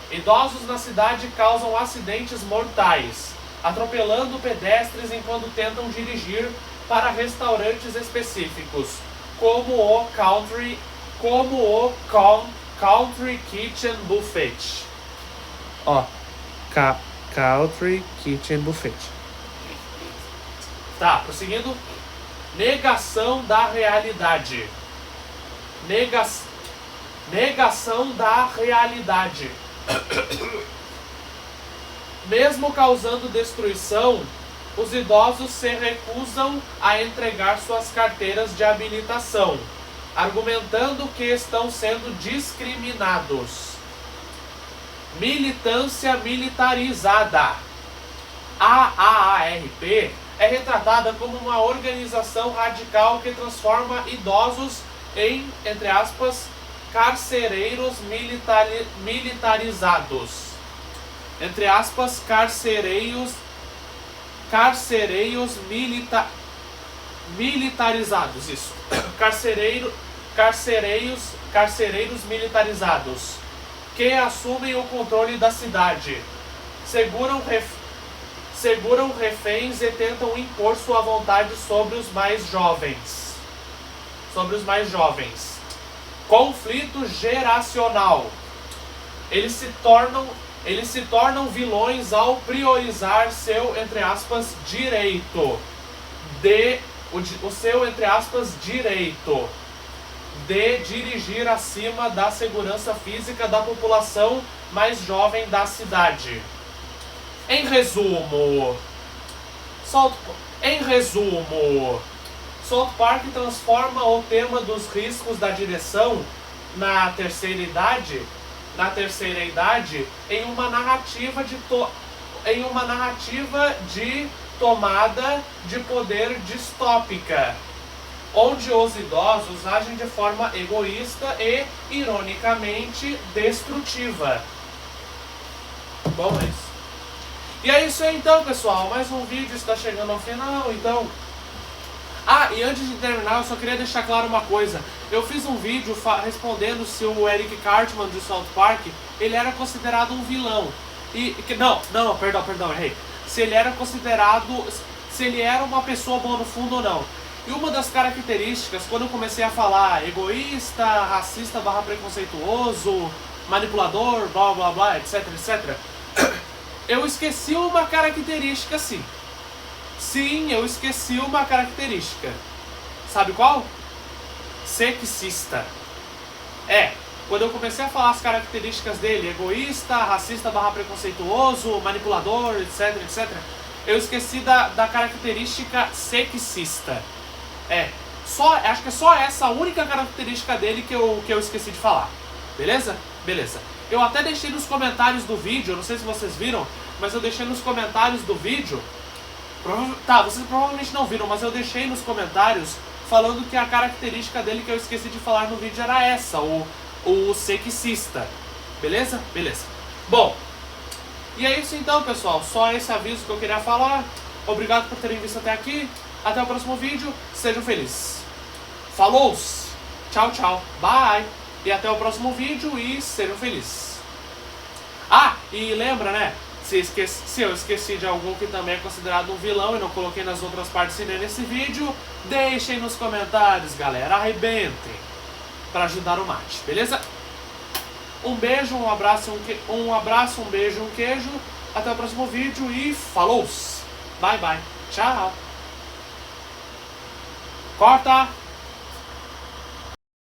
Idosos na cidade causam acidentes mortais, atropelando pedestres enquanto tentam dirigir para restaurantes específicos, como o Country Kitchen Buffet. Ó, Country Kitchen Buffet. Tá, prosseguindo. Negação da realidade. Negação da realidade. Mesmo causando destruição, os idosos se recusam a entregar suas carteiras de habilitação, argumentando que estão sendo discriminados. Militância militarizada. A AARP é retratada como uma organização radical que transforma idosos em, entre aspas, carcereiros militarizados. Entre aspas, militarizados, isso. Carcereiros militarizados, que assumem o controle da cidade, seguram reféns e tentam impor sua vontade sobre os mais jovens. Conflito geracional. Eles se tornam vilões ao priorizar seu, entre aspas, direito de dirigir acima da segurança física da população mais jovem da cidade. Em resumo, South Park transforma o tema dos riscos da direção na terceira idade em uma narrativa de tomada de poder distópica, onde os idosos agem de forma egoísta e, ironicamente, destrutiva. Bom, é isso. E é isso aí então, pessoal. Mais um vídeo está chegando ao final, então... Ah, e antes de terminar, eu só queria deixar claro uma coisa. Eu fiz um vídeo respondendo se o Eric Cartman de South Park, ele era considerado um vilão. Perdão, errei. Se ele era uma pessoa boa no fundo ou não. E uma das características, quando eu comecei a falar egoísta, racista / preconceituoso, manipulador, blá blá blá, etc, eu esqueci uma característica sim. Sim, eu esqueci uma característica. Sabe qual? Sexista. Quando eu comecei a falar as características dele, egoísta, racista / preconceituoso, manipulador, etc, eu esqueci da característica sexista. Acho que é só essa única característica dele que eu esqueci de falar. Beleza? Beleza. Eu até deixei nos comentários do vídeo, eu não sei se vocês viram, mas eu deixei nos comentários do vídeo. Vocês provavelmente não viram, mas eu deixei nos comentários falando que a característica dele que eu esqueci de falar no vídeo era essa, o sexista. Beleza? Beleza. Bom, e é isso então, pessoal. Só esse aviso que eu queria falar. Obrigado por terem visto até aqui. Até o próximo vídeo. Sejam felizes. Falou! Tchau, tchau. Bye! E até o próximo vídeo e sejam felizes. E lembra, né? Se eu esqueci de algum que também é considerado um vilão e não coloquei nas outras partes e nem nesse vídeo, deixem nos comentários, galera. Arrebentem para ajudar o mate, beleza? Um beijo, um abraço, um beijo, um queijo. Até o próximo vídeo e falou! Bye, bye. Tchau. Corta!